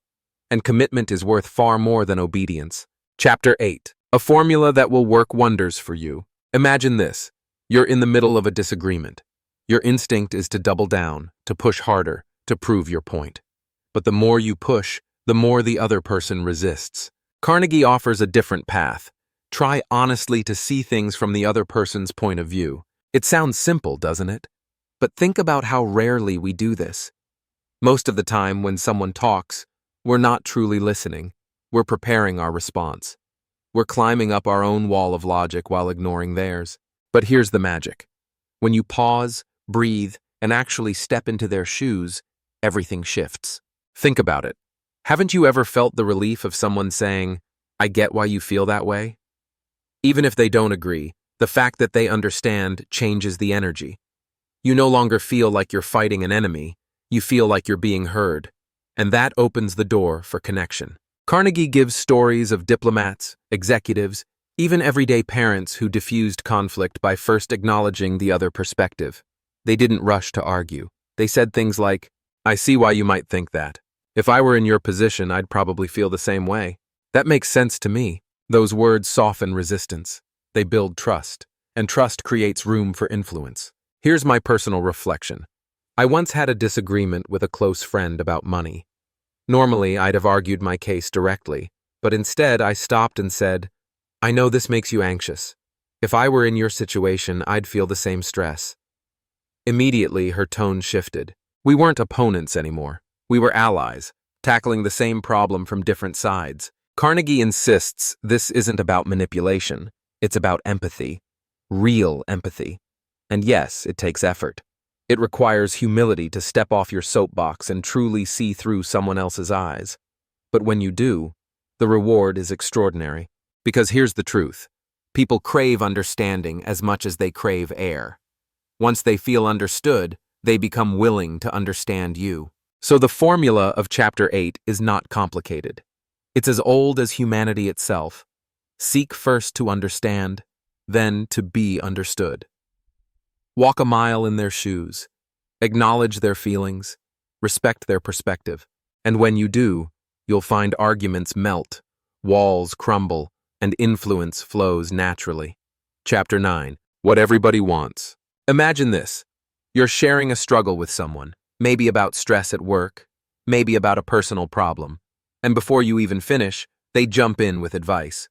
And commitment is worth far more than obedience. Chapter 8. A formula that will work wonders for you. Imagine this. You're in the middle of a disagreement. Your instinct is to double down, to push harder, to prove your point. But the more you push, the more the other person resists. Carnegie offers a different path. Try honestly to see things from the other person's point of view. It sounds simple, doesn't it? But think about how rarely we do this. Most of the time when someone talks, we're not truly listening. We're preparing our response. We're climbing up our own wall of logic while ignoring theirs. But here's the magic. When you pause, breathe, and actually step into their shoes, everything shifts. Think about it. Haven't you ever felt the relief of someone saying, "I get why you feel that way"? Even if they don't agree, the fact that they understand changes the energy. You no longer feel like you're fighting an enemy, you feel like you're being heard. And that opens the door for connection. Carnegie gives stories of diplomats, executives, even everyday parents who diffused conflict by first acknowledging the other perspective. They didn't rush to argue. They said things like, "I see why you might think that. If I were in your position, I'd probably feel the same way. That makes sense to me." Those words soften resistance. They build trust, and trust creates room for influence. Here's my personal reflection. I once had a disagreement with a close friend about money. Normally, I'd have argued my case directly, but instead I stopped and said, "I know this makes you anxious. If I were in your situation, I'd feel the same stress." Immediately, her tone shifted. We weren't opponents anymore. We were allies, tackling the same problem from different sides. Carnegie insists this isn't about manipulation. It's about empathy. Real empathy. And yes, it takes effort. It requires humility to step off your soapbox and truly see through someone else's eyes. But when you do, the reward is extraordinary. Because here's the truth. People crave understanding as much as they crave air. Once they feel understood, they become willing to understand you. So the formula of Chapter 8 is not complicated. It's as old as humanity itself. Seek first to understand, then to be understood. Walk a mile in their shoes. Acknowledge their feelings. Respect their perspective. And when you do, you'll find arguments melt, walls crumble, and influence flows naturally. Chapter 9. What everybody wants. Imagine this. You're sharing a struggle with someone, maybe about stress at work, maybe about a personal problem. And before you even finish, they jump in with advice.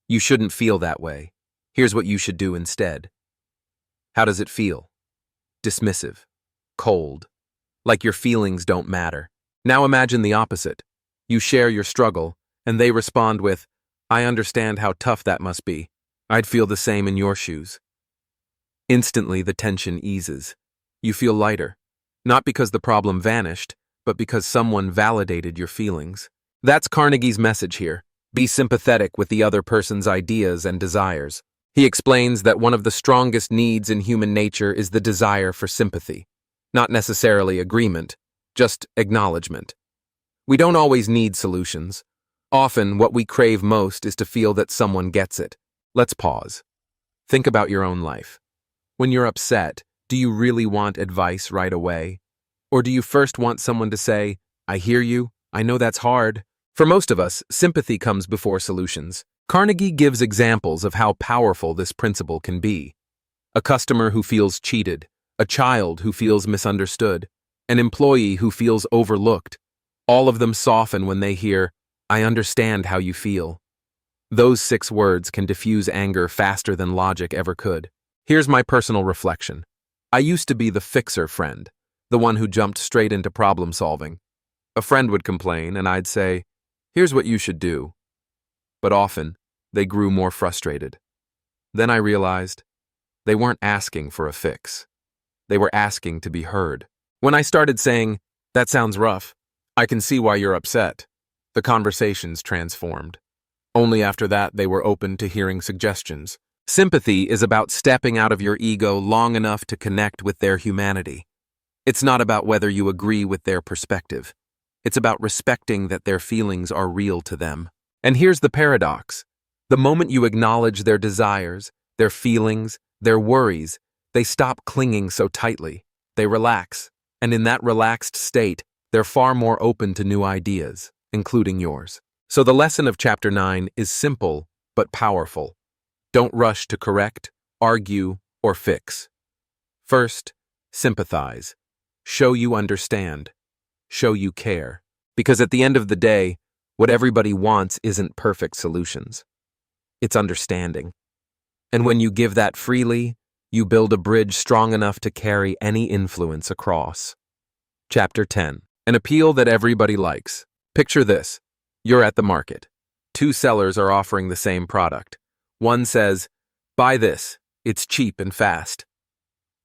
You shouldn't feel that way. Here's what you should do instead. How does it feel? Dismissive. Cold. Like your feelings don't matter. Now imagine the opposite. You share your struggle, and they respond with, "I understand how tough that must be. I'd feel the same in your shoes." Instantly, the tension eases. You feel lighter. Not because the problem vanished, but because someone validated your feelings. That's Carnegie's message here. Be sympathetic with the other person's ideas and desires. He explains that one of the strongest needs in human nature is the desire for sympathy. Not necessarily agreement, just acknowledgement. We don't always need solutions. Often, what we crave most is to feel that someone gets it. Let's pause. Think about your own life. When you're upset, do you really want advice right away? Or do you first want someone to say, "I hear you, I know that's hard"? For most of us, sympathy comes before solutions. Carnegie gives examples of how powerful this principle can be. A customer who feels cheated, a child who feels misunderstood, an employee who feels overlooked. All of them soften when they hear, "I understand how you feel." Those 6 words can diffuse anger faster than logic ever could. Here's my personal reflection. I used to be the fixer friend, the one who jumped straight into problem solving. A friend would complain, and I'd say, "Here's what you should do." But often, they grew more frustrated. Then I realized they weren't asking for a fix. They were asking to be heard. When I started saying, "That sounds rough. I can see why you're upset," the conversations transformed. Only after that, they were open to hearing suggestions. Sympathy is about stepping out of your ego long enough to connect with their humanity. It's not about whether you agree with their perspective. It's about respecting that their feelings are real to them. And here's the paradox. The moment you acknowledge their desires, their feelings, their worries, they stop clinging so tightly. They relax. And in that relaxed state, they're far more open to new ideas, including yours. So the lesson of Chapter 9 is simple but powerful. Don't rush to correct, argue, or fix. First, sympathize. Show you understand. Show you care. Because at the end of the day, what everybody wants isn't perfect solutions. It's understanding. And when you give that freely, you build a bridge strong enough to carry any influence across. Chapter 10. An appeal that everybody likes. Picture this. You're at the market. 2 sellers are offering the same product. One says, "Buy this, it's cheap and fast."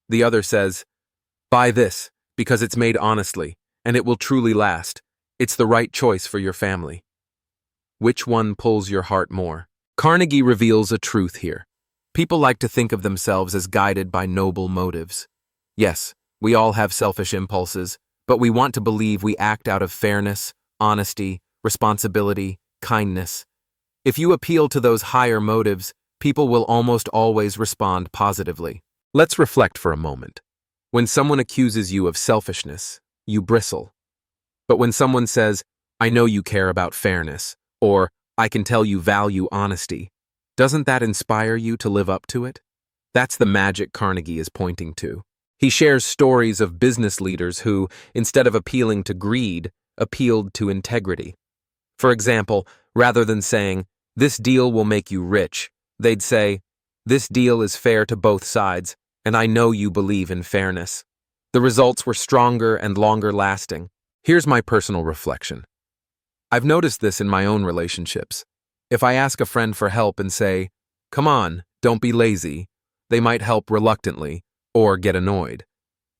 The other says, "Buy this, because it's made honestly, and it will truly last. It's the right choice for your family. Which one pulls your heart more? Carnegie reveals a truth here. People like to think of themselves as guided by noble motives. Yes, we all have selfish impulses, but we want to believe we act out of fairness, honesty, responsibility, kindness. If you appeal to those higher motives, people will almost always respond positively. Let's reflect for a moment. When someone accuses you of selfishness, you bristle. But when someone says, "I know you care about fairness," or "I can tell you value honesty," doesn't that inspire you to live up to it? That's the magic Carnegie is pointing to. He shares stories of business leaders who, instead of appealing to greed, appealed to integrity. For example, rather than saying, "This deal will make you rich," they'd say, "This deal is fair to both sides, and I know you believe in fairness." The results were stronger and longer lasting. Here's my personal reflection. I've noticed this in my own relationships. If I ask a friend for help and say, "Come on, don't be lazy," they might help reluctantly or get annoyed.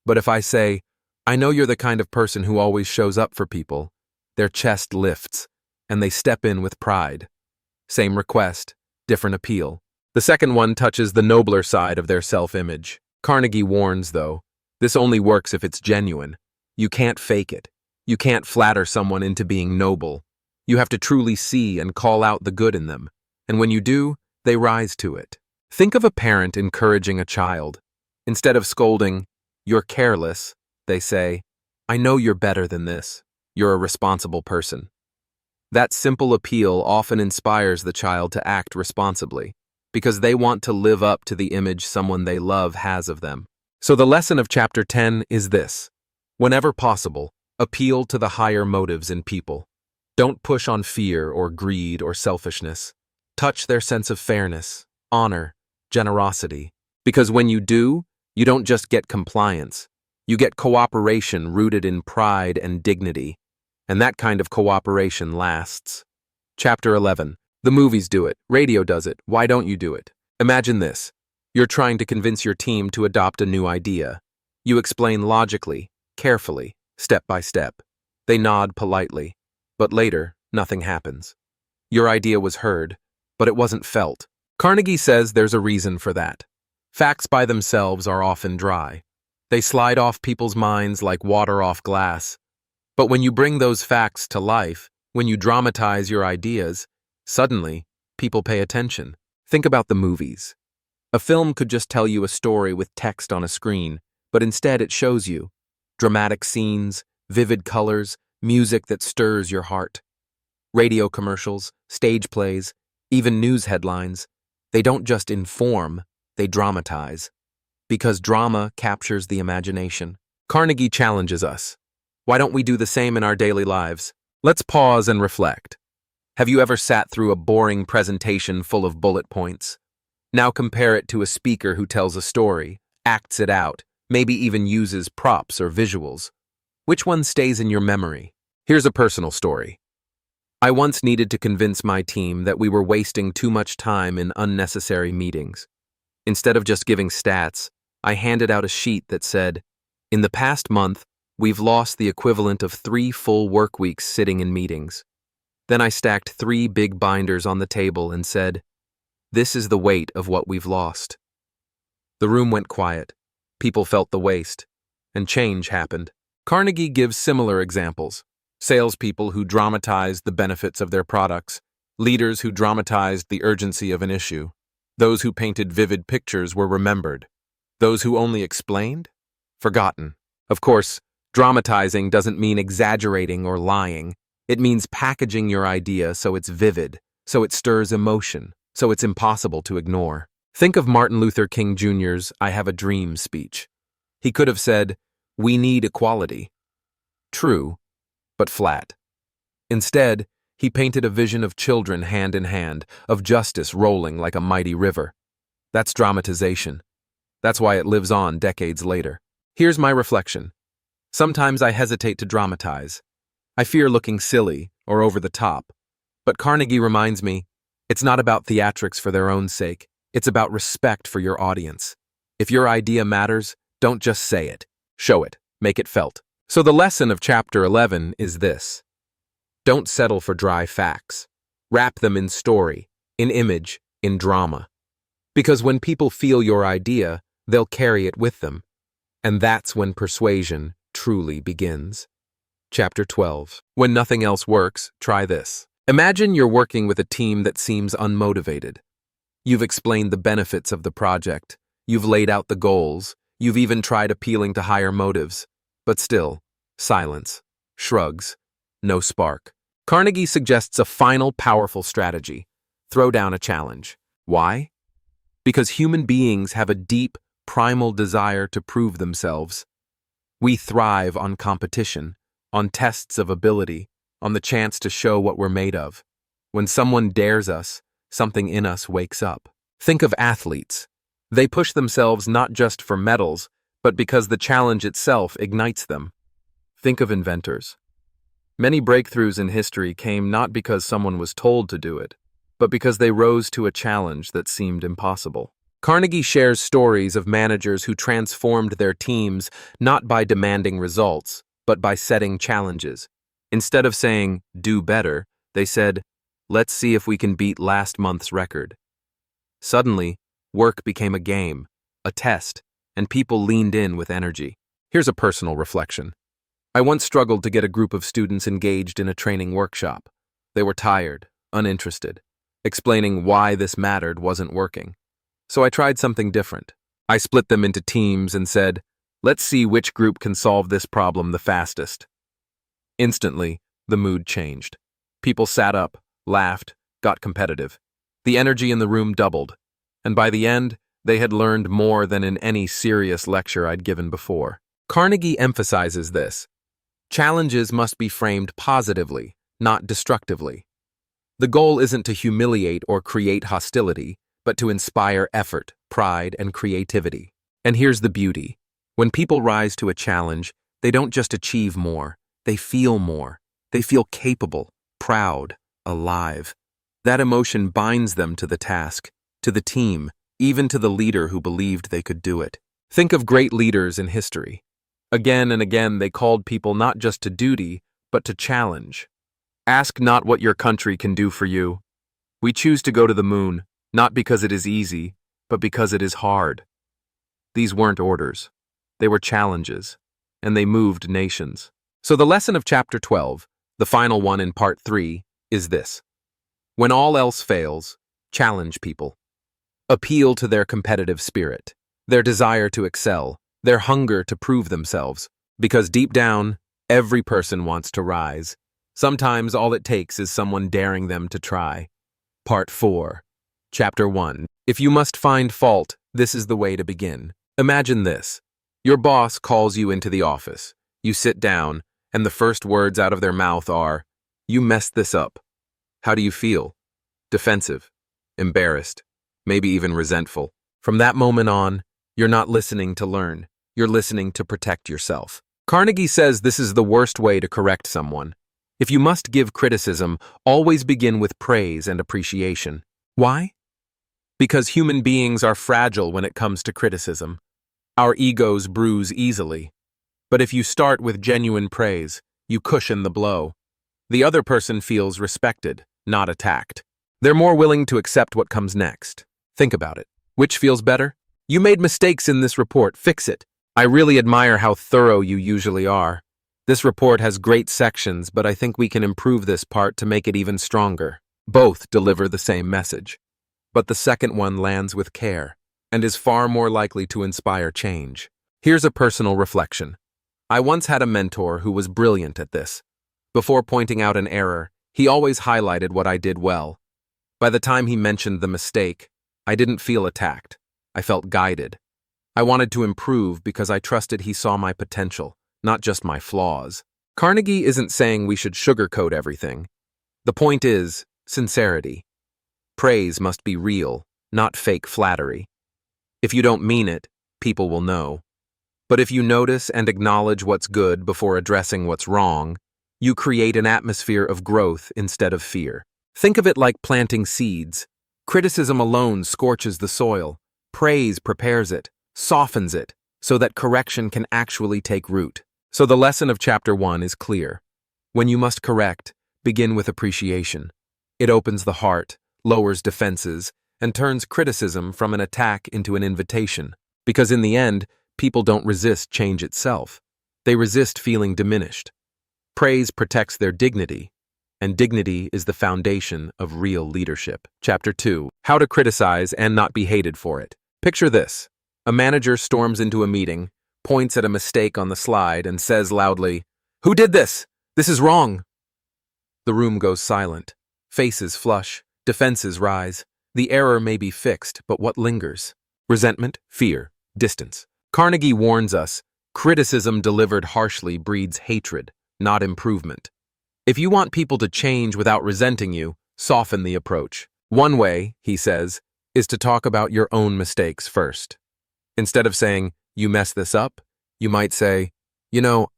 But if I say, "I know you're the kind of person who always shows up for people," their chest lifts and they step in with pride. Same request, different appeal. The second one touches the nobler side of their self-image. Carnegie warns, though, this only works if it's genuine. You can't fake it. You can't flatter someone into being noble. You have to truly see and call out the good in them. And when you do, they rise to it. Think of a parent encouraging a child. Instead of scolding, "You're careless," they say, "I know you're better than this. You're a responsible person." That simple appeal often inspires the child to act responsibly, because they want to live up to the image someone they love has of them. So the lesson of Chapter 10 is this. Whenever possible, appeal to the higher motives in people. Don't push on fear or greed or selfishness. Touch their sense of fairness, honor, generosity. Because when you do, you don't just get compliance. You get cooperation rooted in pride and dignity. And that kind of cooperation lasts. Chapter 11. The movies do it. Radio does it. Why don't you do it? Imagine this. You're trying to convince your team to adopt a new idea. You explain logically, carefully, step by step. They nod politely. But later, nothing happens. Your idea was heard, but it wasn't felt. Carnegie says there's a reason for that. Facts by themselves are often dry. They slide off people's minds like water off glass. But when you bring those facts to life, when you dramatize your ideas, suddenly, people pay attention. Think about the movies. A film could just tell you a story with text on a screen, but instead it shows you dramatic scenes, vivid colors, music that stirs your heart. Radio commercials, stage plays, even news headlines, they don't just inform, they dramatize. Because drama captures the imagination. Carnegie challenges us. Why don't we do the same in our daily lives? Let's pause and reflect. Have you ever sat through a boring presentation full of bullet points? Now compare it to a speaker who tells a story, acts it out, maybe even uses props or visuals. Which one stays in your memory? Here's a personal story. I once needed to convince my team that we were wasting too much time in unnecessary meetings. Instead of just giving stats, I handed out a sheet that said, "In the past month, we've lost the equivalent of 3 full work weeks sitting in meetings." Then I stacked 3 big binders on the table and said, "This is the weight of what we've lost." The room went quiet. People felt the waste, and change happened. Carnegie gives similar examples. Salespeople who dramatized the benefits of their products, leaders who dramatized the urgency of an issue. Those who painted vivid pictures were remembered. Those who only explained? Forgotten. Of course, dramatizing doesn't mean exaggerating or lying. It means packaging your idea so it's vivid, so it stirs emotion, so it's impossible to ignore. Think of Martin Luther King Jr.'s "I Have a Dream" speech. He could have said, "We need equality." True, but flat. Instead, he painted a vision of children hand in hand, of justice rolling like a mighty river. That's dramatization. That's why it lives on decades later. Here's my reflection. Sometimes I hesitate to dramatize. I fear looking silly or over the top. But Carnegie reminds me, it's not about theatrics for their own sake. It's about respect for your audience. If your idea matters, don't just say it. Show it. Make it felt. So the lesson of Chapter 11 is this. Don't settle for dry facts. Wrap them in story, in image, in drama. Because when people feel your idea, they'll carry it with them. And that's when persuasion truly begins. Chapter 12. When nothing else works, try this. Imagine you're working with a team that seems unmotivated. You've explained the benefits of the project. You've laid out the goals. You've even tried appealing to higher motives. But still, silence, shrugs, no spark. Carnegie suggests a final powerful strategy. Throw down a challenge. Why? Because human beings have a deep, primal desire to prove themselves. We thrive on competition, on tests of ability, on the chance to show what we're made of. When someone dares us, something in us wakes up. Think of athletes. They push themselves not just for medals, but because the challenge itself ignites them. Think of inventors. Many breakthroughs in history came not because someone was told to do it, but because they rose to a challenge that seemed impossible. Carnegie shares stories of managers who transformed their teams not by demanding results, but by setting challenges. Instead of saying, do better, they said, let's see if we can beat last month's record. Suddenly, work became a game, a test, and people leaned in with energy. Here's a personal reflection. I once struggled to get a group of students engaged in a training workshop. They were tired, uninterested. Explaining why this mattered wasn't working. So I tried something different. I split them into teams and said, let's see which group can solve this problem the fastest. Instantly, the mood changed. People sat up, laughed, got competitive. The energy in the room doubled, and by the end, they had learned more than in any serious lecture I'd given before. Carnegie emphasizes this. Challenges must be framed positively, not destructively. The goal isn't to humiliate or create hostility, but to inspire effort, pride, and creativity. And here's the beauty. When people rise to a challenge, they don't just achieve more, they feel more. They feel capable, proud, alive. That emotion binds them to the task, to the team, even to the leader who believed they could do it. Think of great leaders in history. Again and again, they called people not just to duty, but to challenge. Ask not what your country can do for you. We choose to go to the moon, not because it is easy, but because it is hard. These weren't orders. They were challenges, and they moved nations. So the lesson of Chapter 12, the final one in Part 3, is this. When all else fails, challenge people. Appeal to their competitive spirit, their desire to excel, their hunger to prove themselves, because deep down, every person wants to rise. Sometimes all it takes is someone daring them to try. Part 4. Chapter 1. If you must find fault, this is the way to begin. Imagine this. Your boss calls you into the office. You sit down, and the first words out of their mouth are, "You messed this up." How do you feel? Defensive, embarrassed, maybe even resentful. From that moment on, you're not listening to learn. You're listening to protect yourself. Carnegie says this is the worst way to correct someone. If you must give criticism, always begin with praise and appreciation. Why? Because human beings are fragile when it comes to criticism. Our egos bruise easily. But if you start with genuine praise, you cushion the blow. The other person feels respected, not attacked. They're more willing to accept what comes next. Think about it. Which feels better? You made mistakes in this report, fix it. I really admire how thorough you usually are. This report has great sections, but I think we can improve this part to make it even stronger. Both deliver the same message. But the second one lands with care and is far more likely to inspire change. Here's a personal reflection. I once had a mentor who was brilliant at this. Before pointing out an error, he always highlighted what I did well. By the time he mentioned the mistake, I didn't feel attacked. I felt guided. I wanted to improve because I trusted he saw my potential, not just my flaws. Carnegie isn't saying we should sugarcoat everything. The point is sincerity. Praise must be real, not fake flattery. If you don't mean it, people will know. But if you notice and acknowledge what's good before addressing what's wrong, you create an atmosphere of growth instead of fear. Think of it like planting seeds. Criticism alone scorches the soil. Praise prepares it, softens it, so that correction can actually take root. So the lesson of Chapter 1 is clear. When you must correct, Begin with appreciation. It opens the heart, lowers defenses, and turns criticism from an attack into an invitation. Because in the end, people don't resist change itself. They resist feeling diminished. Praise protects their dignity, and dignity is the foundation of real leadership. Chapter 2. How to criticize and not be hated for it. Picture this. A manager storms into a meeting, points at a mistake on the slide, and says loudly, "Who did this? This is wrong." The room goes silent. Faces flush. Defenses rise. The error may be fixed, but what lingers? Resentment, fear, distance. Carnegie warns us, criticism delivered harshly breeds hatred, not improvement. If you want people to change without resenting you, soften the approach. One way, he says, is to talk about your own mistakes first. Instead of saying, "You messed this up," you might say,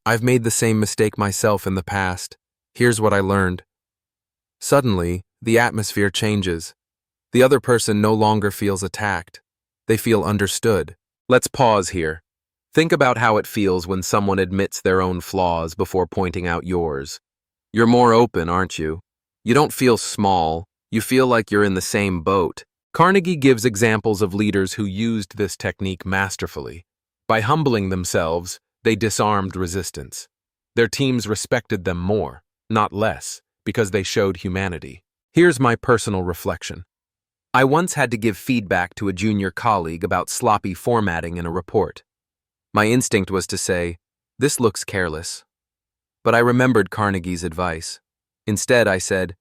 "I've made the same mistake myself in the past. Here's what I learned." Suddenly, the atmosphere changes. The other person no longer feels attacked. They feel understood. Let's pause here. Think about how it feels when someone admits their own flaws before pointing out yours. You're more open, aren't you? You don't feel small. You feel like you're in the same boat. Carnegie gives examples of leaders who used this technique masterfully. By humbling themselves, they disarmed resistance. Their teams respected them more, not less, because they showed humanity. Here's my personal reflection. I once had to give feedback to a junior colleague about sloppy formatting in a report. My instinct was to say, "This looks careless." But I remembered Carnegie's advice. Instead, I said,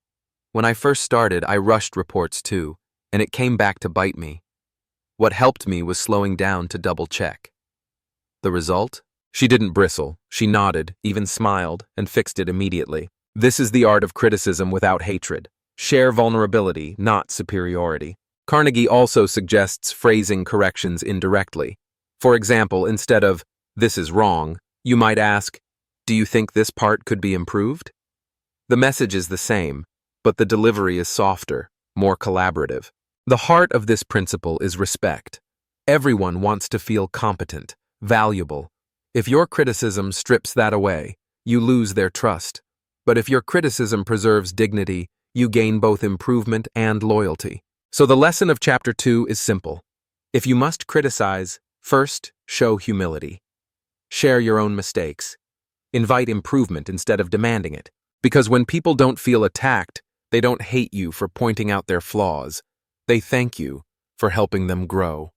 "When I first started, I rushed reports too, and it came back to bite me. What helped me was slowing down to double-check." The result? She didn't bristle. She nodded, even smiled, and fixed it immediately. This is the art of criticism without hatred. Share vulnerability, not superiority. Carnegie also suggests phrasing corrections indirectly. For example, instead of, "This is wrong," you might ask, "Do you think this part could be improved?" The message is the same, but the delivery is softer, more collaborative. The heart of this principle is respect. Everyone wants to feel competent, valuable. If your criticism strips that away, you lose their trust. But if your criticism preserves dignity, you gain both improvement and loyalty. So the lesson of Chapter 2 is simple. If you must criticize, first, show humility. Share your own mistakes. Invite improvement instead of demanding it. Because when people don't feel attacked, they don't hate you for pointing out their flaws. They thank you for helping them grow.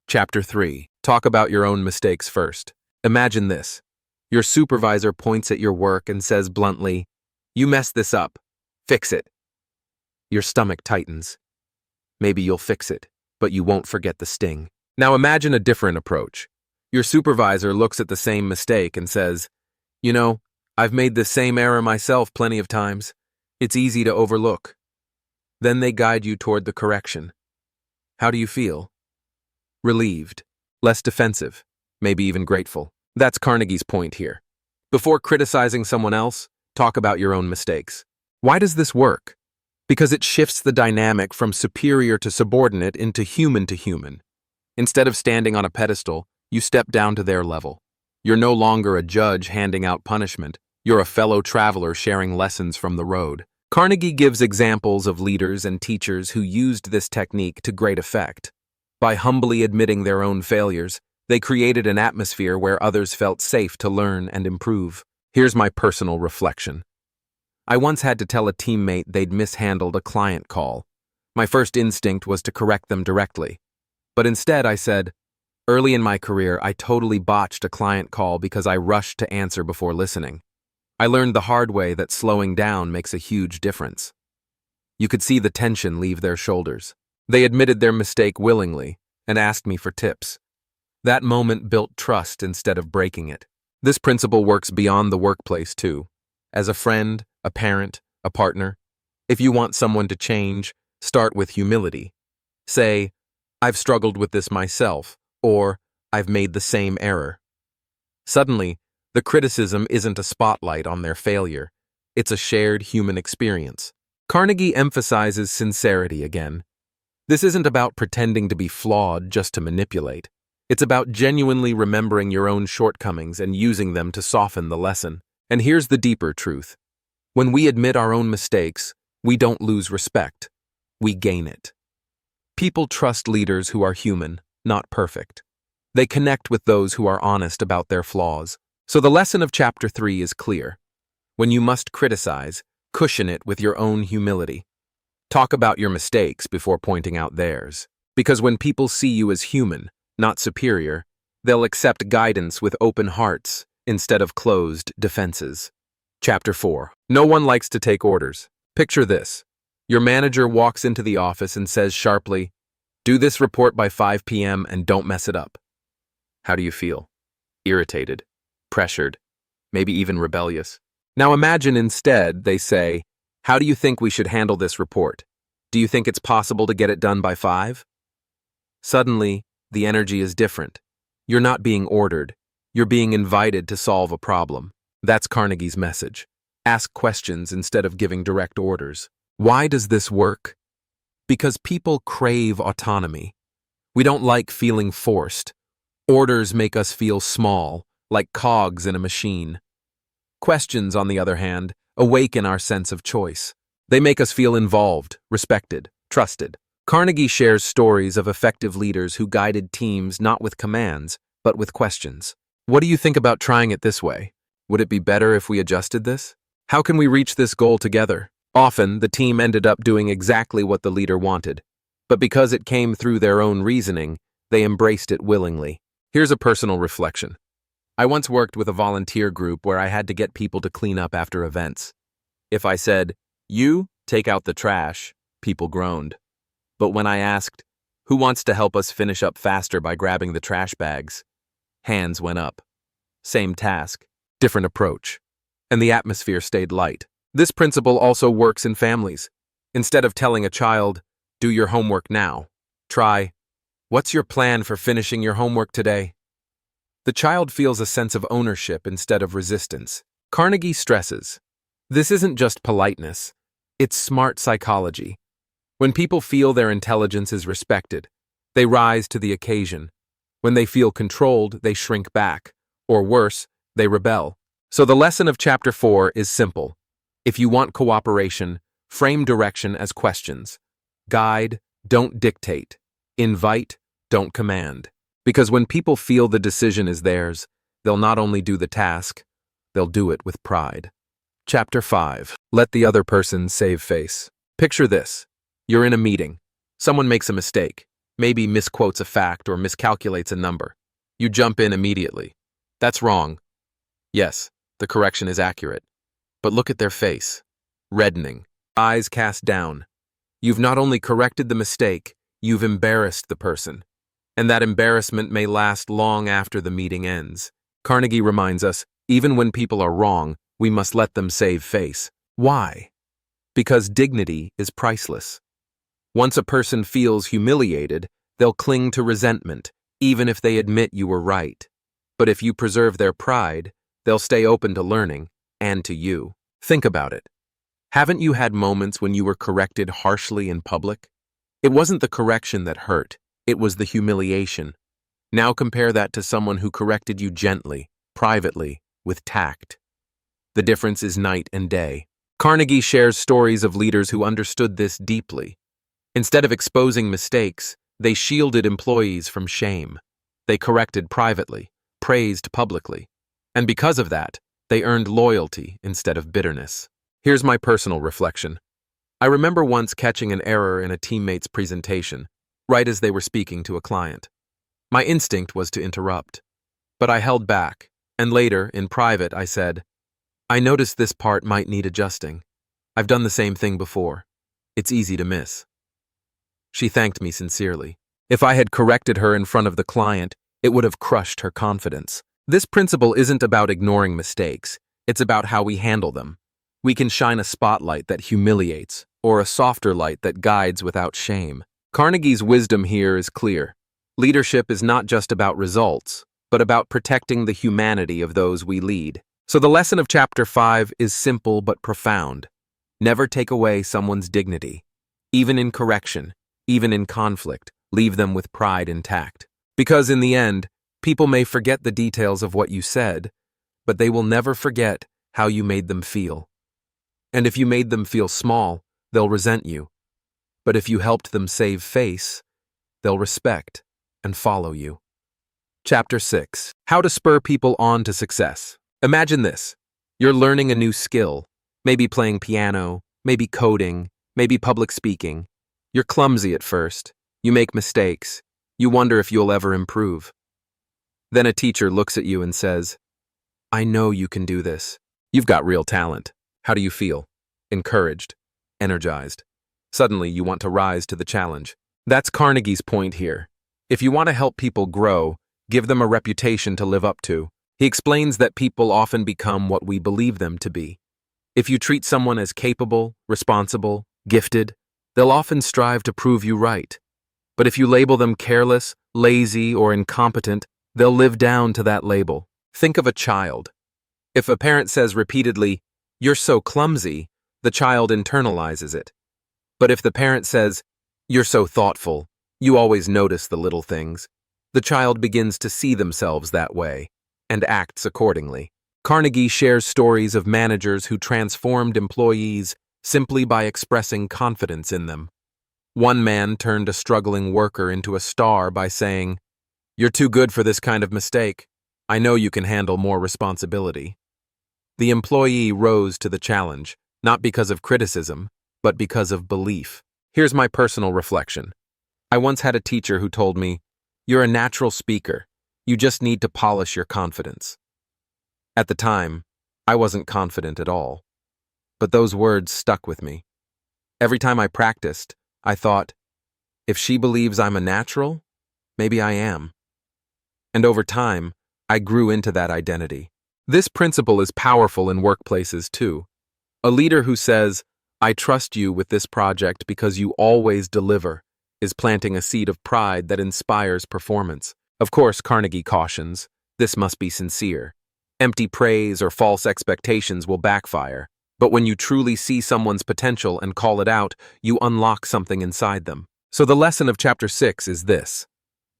Chapter 3. Talk about your own mistakes first. Imagine this. Your supervisor points at your work and says bluntly, "You messed this up. Fix it." Your stomach tightens. Maybe you'll fix it, but you won't forget the sting. Now imagine a different approach. Your supervisor looks at the same mistake and says, "I've made the same error myself plenty of times. It's easy to overlook." Then they guide you toward the correction. How do you feel? Relieved, less defensive, maybe even grateful. That's Carnegie's point here. Before criticizing someone else, talk about your own mistakes. Why does this work? Because it shifts the dynamic from superior to subordinate into human to human. Instead of standing on a pedestal, you step down to their level. You're no longer a judge handing out punishment. You're a fellow traveler sharing lessons from the road. Carnegie gives examples of leaders and teachers who used this technique to great effect. By humbly admitting their own failures, they created an atmosphere where others felt safe to learn and improve. Here's my personal reflection. I once had to tell a teammate they'd mishandled a client call. My first instinct was to correct them directly. But instead I said, "Early in my career, I totally botched a client call because I rushed to answer before listening. I learned the hard way that slowing down makes a huge difference." You could see the tension leave their shoulders. They admitted their mistake willingly and asked me for tips. That moment built trust instead of breaking it. This principle works beyond the workplace too. As a friend, a parent, a partner, if you want someone to change, start with humility. Say, "I've struggled with this myself," or "I've made the same error." Suddenly, the criticism isn't a spotlight on their failure. It's a shared human experience. Carnegie emphasizes sincerity again. This isn't about pretending to be flawed just to manipulate. It's about genuinely remembering your own shortcomings and using them to soften the lesson. And here's the deeper truth. When we admit our own mistakes, we don't lose respect. We gain it. People trust leaders who are human, not perfect. They connect with those who are honest about their flaws. So the lesson of Chapter 3 is clear. When you must criticize, cushion it with your own humility. Talk about your mistakes before pointing out theirs. Because when people see you as human, not superior, they'll accept guidance with open hearts instead of closed defenses. Chapter 4. No one likes to take orders. Picture this. Your manager walks into the office and says sharply, "Do this report by 5 p.m. and don't mess it up." How do you feel? Irritated, pressured, maybe even rebellious. Now imagine instead they say, "How do you think we should handle this report? Do you think it's possible to get it done by 5?" Suddenly, the energy is different. You're not being ordered. You're being invited to solve a problem. That's Carnegie's message. Ask questions instead of giving direct orders. Why does this work? Because people crave autonomy. We don't like feeling forced. Orders make us feel small, like cogs in a machine. Questions, on the other hand, awaken our sense of choice. They make us feel involved, respected, trusted. Carnegie shares stories of effective leaders who guided teams not with commands, but with questions. What do you think about trying it this way? Would it be better if we adjusted this? How can we reach this goal together? Often, the team ended up doing exactly what the leader wanted. But because it came through their own reasoning, they embraced it willingly. Here's a personal reflection. I once worked with a volunteer group where I had to get people to clean up after events. If I said, "You take out the trash," people groaned. But when I asked, "Who wants to help us finish up faster by grabbing the trash bags?" hands went up. Same task, different approach. And the atmosphere stayed light. This principle also works in families. Instead of telling a child, "Do your homework now," try, "What's your plan for finishing your homework today?" The child feels a sense of ownership instead of resistance. Carnegie stresses, this isn't just politeness, it's smart psychology. When people feel their intelligence is respected, they rise to the occasion. When they feel controlled, they shrink back, or worse, they rebel. So the lesson of Chapter 4 is simple. If you want cooperation, frame direction as questions. Guide, don't dictate. Invite, don't command. Because when people feel the decision is theirs, they'll not only do the task, they'll do it with pride. Chapter 5. Let the other person save face. Picture this. You're in a meeting. Someone makes a mistake, maybe misquotes a fact or miscalculates a number. You jump in immediately. That's wrong. Yes, the correction is accurate. But look at their face. Reddening. Eyes cast down. You've not only corrected the mistake, you've embarrassed the person. And that embarrassment may last long after the meeting ends. Carnegie reminds us, even when people are wrong, we must let them save face. Why? Because dignity is priceless. Once a person feels humiliated, they'll cling to resentment, even if they admit you were right. But if you preserve their pride, they'll stay open to learning, and to you. Think about it. Haven't you had moments when you were corrected harshly in public? It wasn't the correction that hurt, it was the humiliation. Now compare that to someone who corrected you gently, privately, with tact. The difference is night and day. Carnegie shares stories of leaders who understood this deeply. Instead of exposing mistakes, they shielded employees from shame. They corrected privately, praised publicly. And because of that, they earned loyalty instead of bitterness. Here's my personal reflection. I remember once catching an error in a teammate's presentation, right as they were speaking to a client. My instinct was to interrupt. But I held back, and later, in private, I said, "I noticed this part might need adjusting. I've done the same thing before. It's easy to miss." She thanked me sincerely. If I had corrected her in front of the client, it would have crushed her confidence. This principle isn't about ignoring mistakes. It's about how we handle them. We can shine a spotlight that humiliates, or a softer light that guides without shame. Carnegie's wisdom here is clear. Leadership is not just about results, but about protecting the humanity of those we lead. So the lesson of Chapter 5 is simple but profound. Never take away someone's dignity. Even in correction, even in conflict, leave them with pride intact. Because in the end, people may forget the details of what you said, but they will never forget how you made them feel. And if you made them feel small, they'll resent you. But if you helped them save face, they'll respect and follow you. Chapter 6. How to spur people on to success. Imagine this. You're learning a new skill, maybe playing piano, maybe coding, maybe public speaking. You're clumsy at first. You make mistakes. You wonder if you'll ever improve. Then a teacher looks at you and says, "I know you can do this. You've got real talent." How do you feel? Encouraged, energized. Suddenly, you want to rise to the challenge. That's Carnegie's point here. If you want to help people grow, give them a reputation to live up to. He explains that people often become what we believe them to be. If you treat someone as capable, responsible, gifted, they'll often strive to prove you right. But if you label them careless, lazy, or incompetent, they'll live down to that label. Think of a child. If a parent says repeatedly, "You're so clumsy," the child internalizes it. But if the parent says, "You're so thoughtful, you always notice the little things," the child begins to see themselves that way and acts accordingly. Carnegie shares stories of managers who transformed employees simply by expressing confidence in them. One man turned a struggling worker into a star by saying, "You're too good for this kind of mistake. I know you can handle more responsibility." The employee rose to the challenge, not because of criticism, but because of belief. Here's my personal reflection. I once had a teacher who told me, "You're a natural speaker. You just need to polish your confidence." At the time, I wasn't confident at all. But those words stuck with me. Every time I practiced, I thought, if she believes I'm a natural, maybe I am. And over time, I grew into that identity. This principle is powerful in workplaces too. A leader who says, "I trust you with this project because you always deliver," is planting a seed of pride that inspires performance. Of course, Carnegie cautions, this must be sincere. Empty praise or false expectations will backfire. But when you truly see someone's potential and call it out, you unlock something inside them. So the lesson of Chapter 6 is this.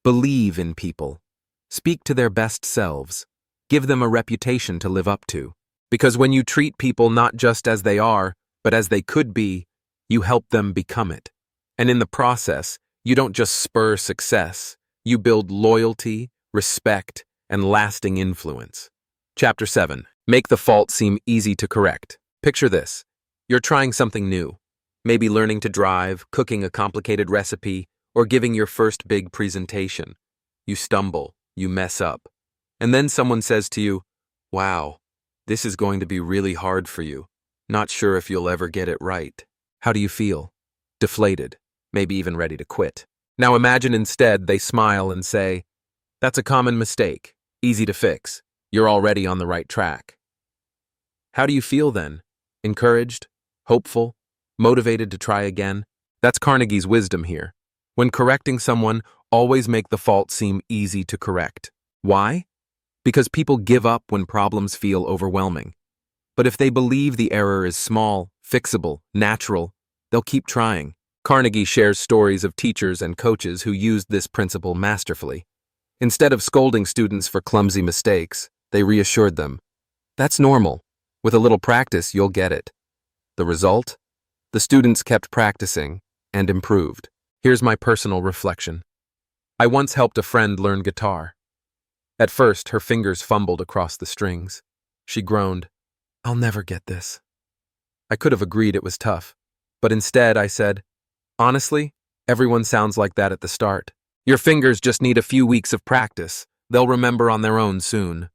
Believe in people. Speak to their best selves. Give them a reputation to live up to. Because when you treat people not just as they are, but as they could be, you help them become it. And in the process, you don't just spur success. You build loyalty, respect, and lasting influence. Chapter 7. Make the fault seem easy to correct. Picture this. You're trying something new. Maybe learning to drive, cooking a complicated recipe, or giving your first big presentation. You stumble, you mess up. And then someone says to you, "Wow, this is going to be really hard for you. Not sure if you'll ever get it right." How do you feel? Deflated, maybe even ready to quit. Now imagine instead they smile and say, "That's a common mistake, easy to fix. You're already on the right track." How do you feel then? Encouraged? Hopeful? Motivated to try again? That's Carnegie's wisdom here. When correcting someone, always make the fault seem easy to correct. Why? Because people give up when problems feel overwhelming. But if they believe the error is small, fixable, natural, they'll keep trying. Carnegie shares stories of teachers and coaches who used this principle masterfully. Instead of scolding students for clumsy mistakes, they reassured them, "That's normal. With a little practice, you'll get it." The result? The students kept practicing and improved. Here's my personal reflection. I once helped a friend learn guitar. At first, her fingers fumbled across the strings. She groaned, "I'll never get this." I could have agreed it was tough, but instead I said, "Honestly, everyone sounds like that at the start. Your fingers just need a few weeks of practice. They'll remember on their own soon."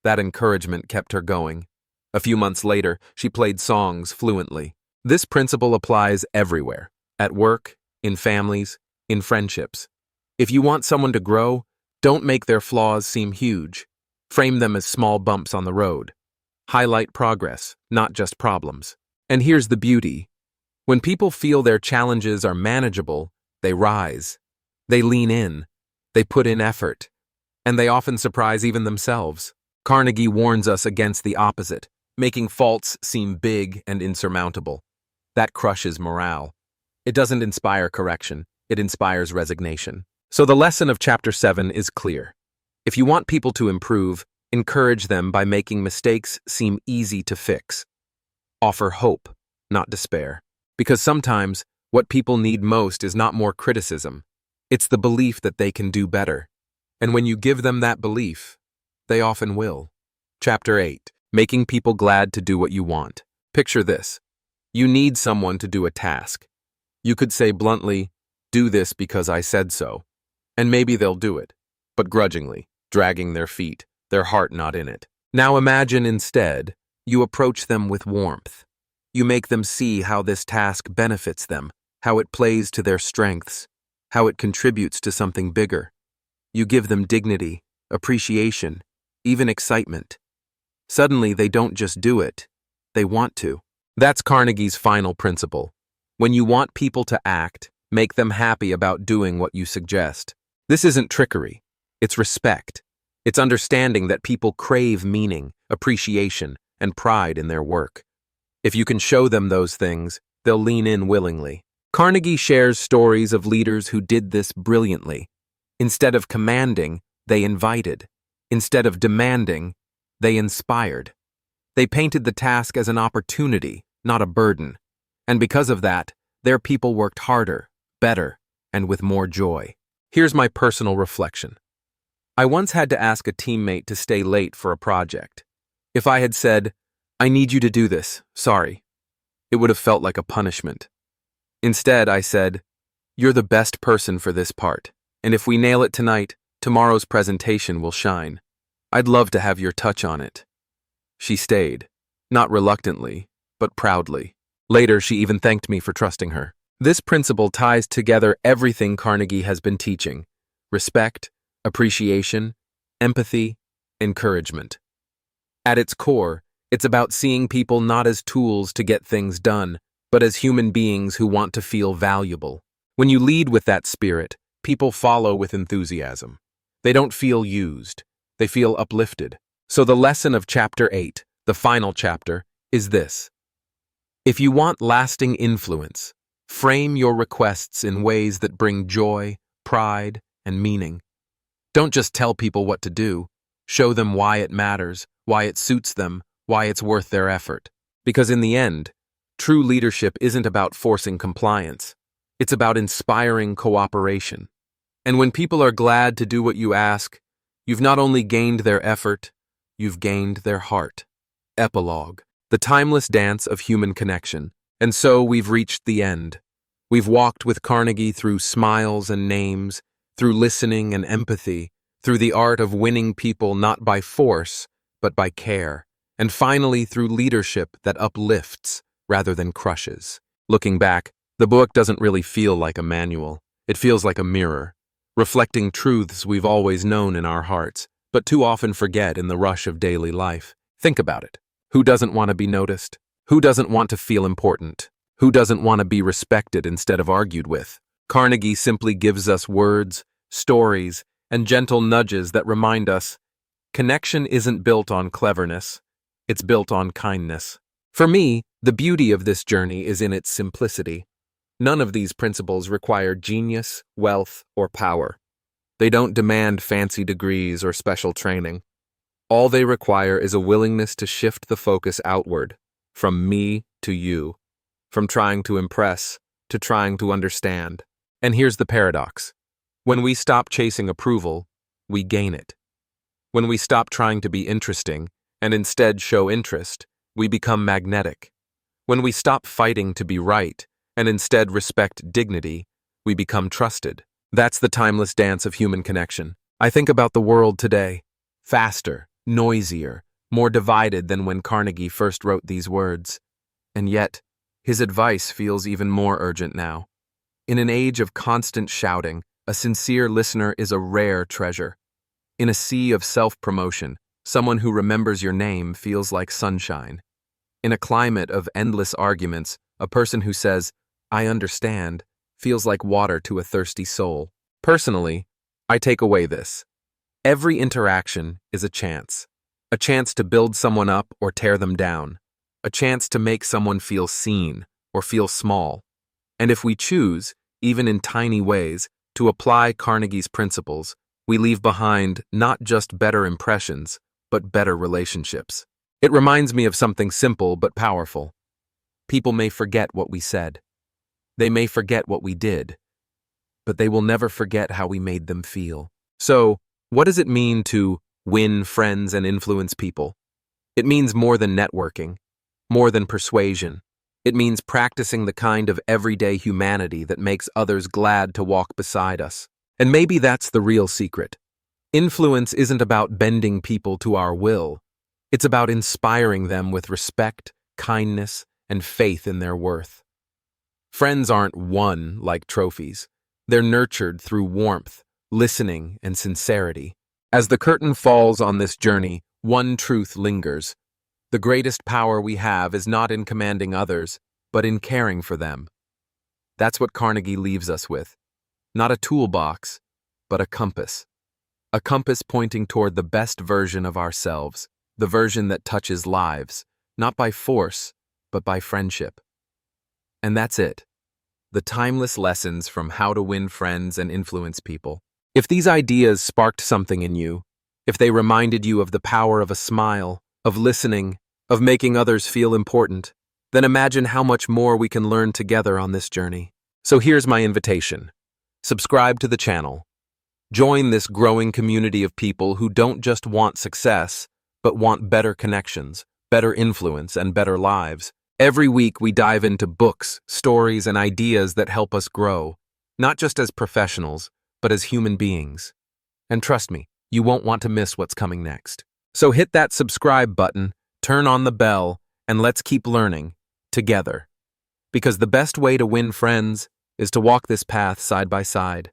That encouragement kept her going. A few months later, she played songs fluently. This principle applies everywhere, at work, in families, in friendships. If you want someone to grow, don't make their flaws seem huge. Frame them as small bumps on the road. Highlight progress, not just problems. And here's the beauty. When people feel their challenges are manageable, they rise. They lean in. They put in effort. And they often surprise even themselves. Carnegie warns us against the opposite, making faults seem big and insurmountable. That crushes morale. It doesn't inspire correction. It inspires resignation. So the lesson of Chapter 7 is clear. If you want people to improve, encourage them by making mistakes seem easy to fix. Offer hope, not despair. Because sometimes, what people need most is not more criticism. It's the belief that they can do better. And when you give them that belief, they often will. Chapter 8. Making people glad to do what you want. Picture this. You need someone to do a task. You could say bluntly, "Do this because I said so." And maybe they'll do it, but grudgingly, dragging their feet, their heart not in it. Now imagine instead, you approach them with warmth. You make them see how this task benefits them, how it plays to their strengths, how it contributes to something bigger. You give them dignity, appreciation, even excitement. Suddenly, they don't just do it, they want to. That's Carnegie's final principle. When you want people to act, make them happy about doing what you suggest. This isn't trickery, it's respect. It's understanding that people crave meaning, appreciation, and pride in their work. If you can show them those things, they'll lean in willingly. Carnegie shares stories of leaders who did this brilliantly. Instead of commanding, they invited. Instead of demanding, they inspired. They painted the task as an opportunity, not a burden. And because of that, their people worked harder, better, and with more joy. Here's my personal reflection. I once had to ask a teammate to stay late for a project. If I had said, "I need you to do this, sorry," it would have felt like a punishment. Instead, I said, "You're the best person for this part, and if we nail it tonight, tomorrow's presentation will shine. I'd love to have your touch on it." She stayed, not reluctantly, but proudly. Later, she even thanked me for trusting her. This principle ties together everything Carnegie has been teaching: respect, appreciation, empathy, encouragement. At its core, it's about seeing people not as tools to get things done, but as human beings who want to feel valuable. When you lead with that spirit, people follow with enthusiasm. They don't feel used, they feel uplifted. So the lesson of Chapter 8, the final chapter, is this. If you want lasting influence, frame your requests in ways that bring joy, pride, and meaning. Don't just tell people what to do. Show them why it matters, why it suits them, why it's worth their effort. Because in the end, true leadership isn't about forcing compliance. It's about inspiring cooperation. And when people are glad to do what you ask, you've not only gained their effort, you've gained their heart. Epilogue. The timeless dance of human connection. And so we've reached the end. We've walked with Carnegie through smiles and names, through listening and empathy, through the art of winning people not by force, but by care, and finally through leadership that uplifts rather than crushes. Looking back, the book doesn't really feel like a manual. It feels like a mirror, reflecting truths we've always known in our hearts, but too often forget in the rush of daily life. Think about it. Who doesn't want to be noticed? Who doesn't want to feel important? Who doesn't want to be respected instead of argued with? Carnegie simply gives us words, stories, and gentle nudges that remind us, connection isn't built on cleverness, it's built on kindness. For me, the beauty of this journey is in its simplicity. None of these principles require genius, wealth, or power. They don't demand fancy degrees or special training. All they require is a willingness to shift the focus outward, from me to you, from trying to impress to trying to understand. And here's the paradox. When we stop chasing approval, we gain it. When we stop trying to be interesting and instead show interest, we become magnetic. When we stop fighting to be right and instead respect dignity, we become trusted. That's the timeless dance of human connection. I think about the world today. Faster, noisier, more divided than when Carnegie first wrote these words. And yet, his advice feels even more urgent now. In an age of constant shouting, a sincere listener is a rare treasure. In a sea of self-promotion, someone who remembers your name feels like sunshine. In a climate of endless arguments, a person who says, "I understand," feels like water to a thirsty soul. Personally, I take away this. Every interaction is a chance to build someone up or tear them down, a chance to make someone feel seen or feel small. And if we choose, even in tiny ways, to apply Carnegie's principles, we leave behind not just better impressions, but better relationships. It reminds me of something simple but powerful. People may forget what we said. They may forget what we did, but they will never forget how we made them feel. So, what does it mean to win friends and influence people? It means more than networking, more than persuasion. It means practicing the kind of everyday humanity that makes others glad to walk beside us. And maybe that's the real secret. Influence isn't about bending people to our will. It's about inspiring them with respect, kindness, and faith in their worth. Friends aren't won like trophies. They're nurtured through warmth, listening, and sincerity. As the curtain falls on this journey, one truth lingers. The greatest power we have is not in commanding others, but in caring for them. That's what Carnegie leaves us with. Not a toolbox, but a compass. A compass pointing toward the best version of ourselves, the version that touches lives, not by force, but by friendship. And that's it. The timeless lessons from how to win friends and influence people. If these ideas sparked something in you, if they reminded you of the power of a smile, of listening, of making others feel important, then imagine how much more we can learn together on this journey. So here's my invitation. Subscribe to the channel. Join this growing community of people who don't just want success, but want better connections, better influence, and better lives. Every week we dive into books, stories, and ideas that help us grow, not just as professionals, but as human beings. And trust me, you won't want to miss what's coming next. So hit that subscribe button, turn on the bell, and let's keep learning together. Because the best way to win friends is to walk this path side by side.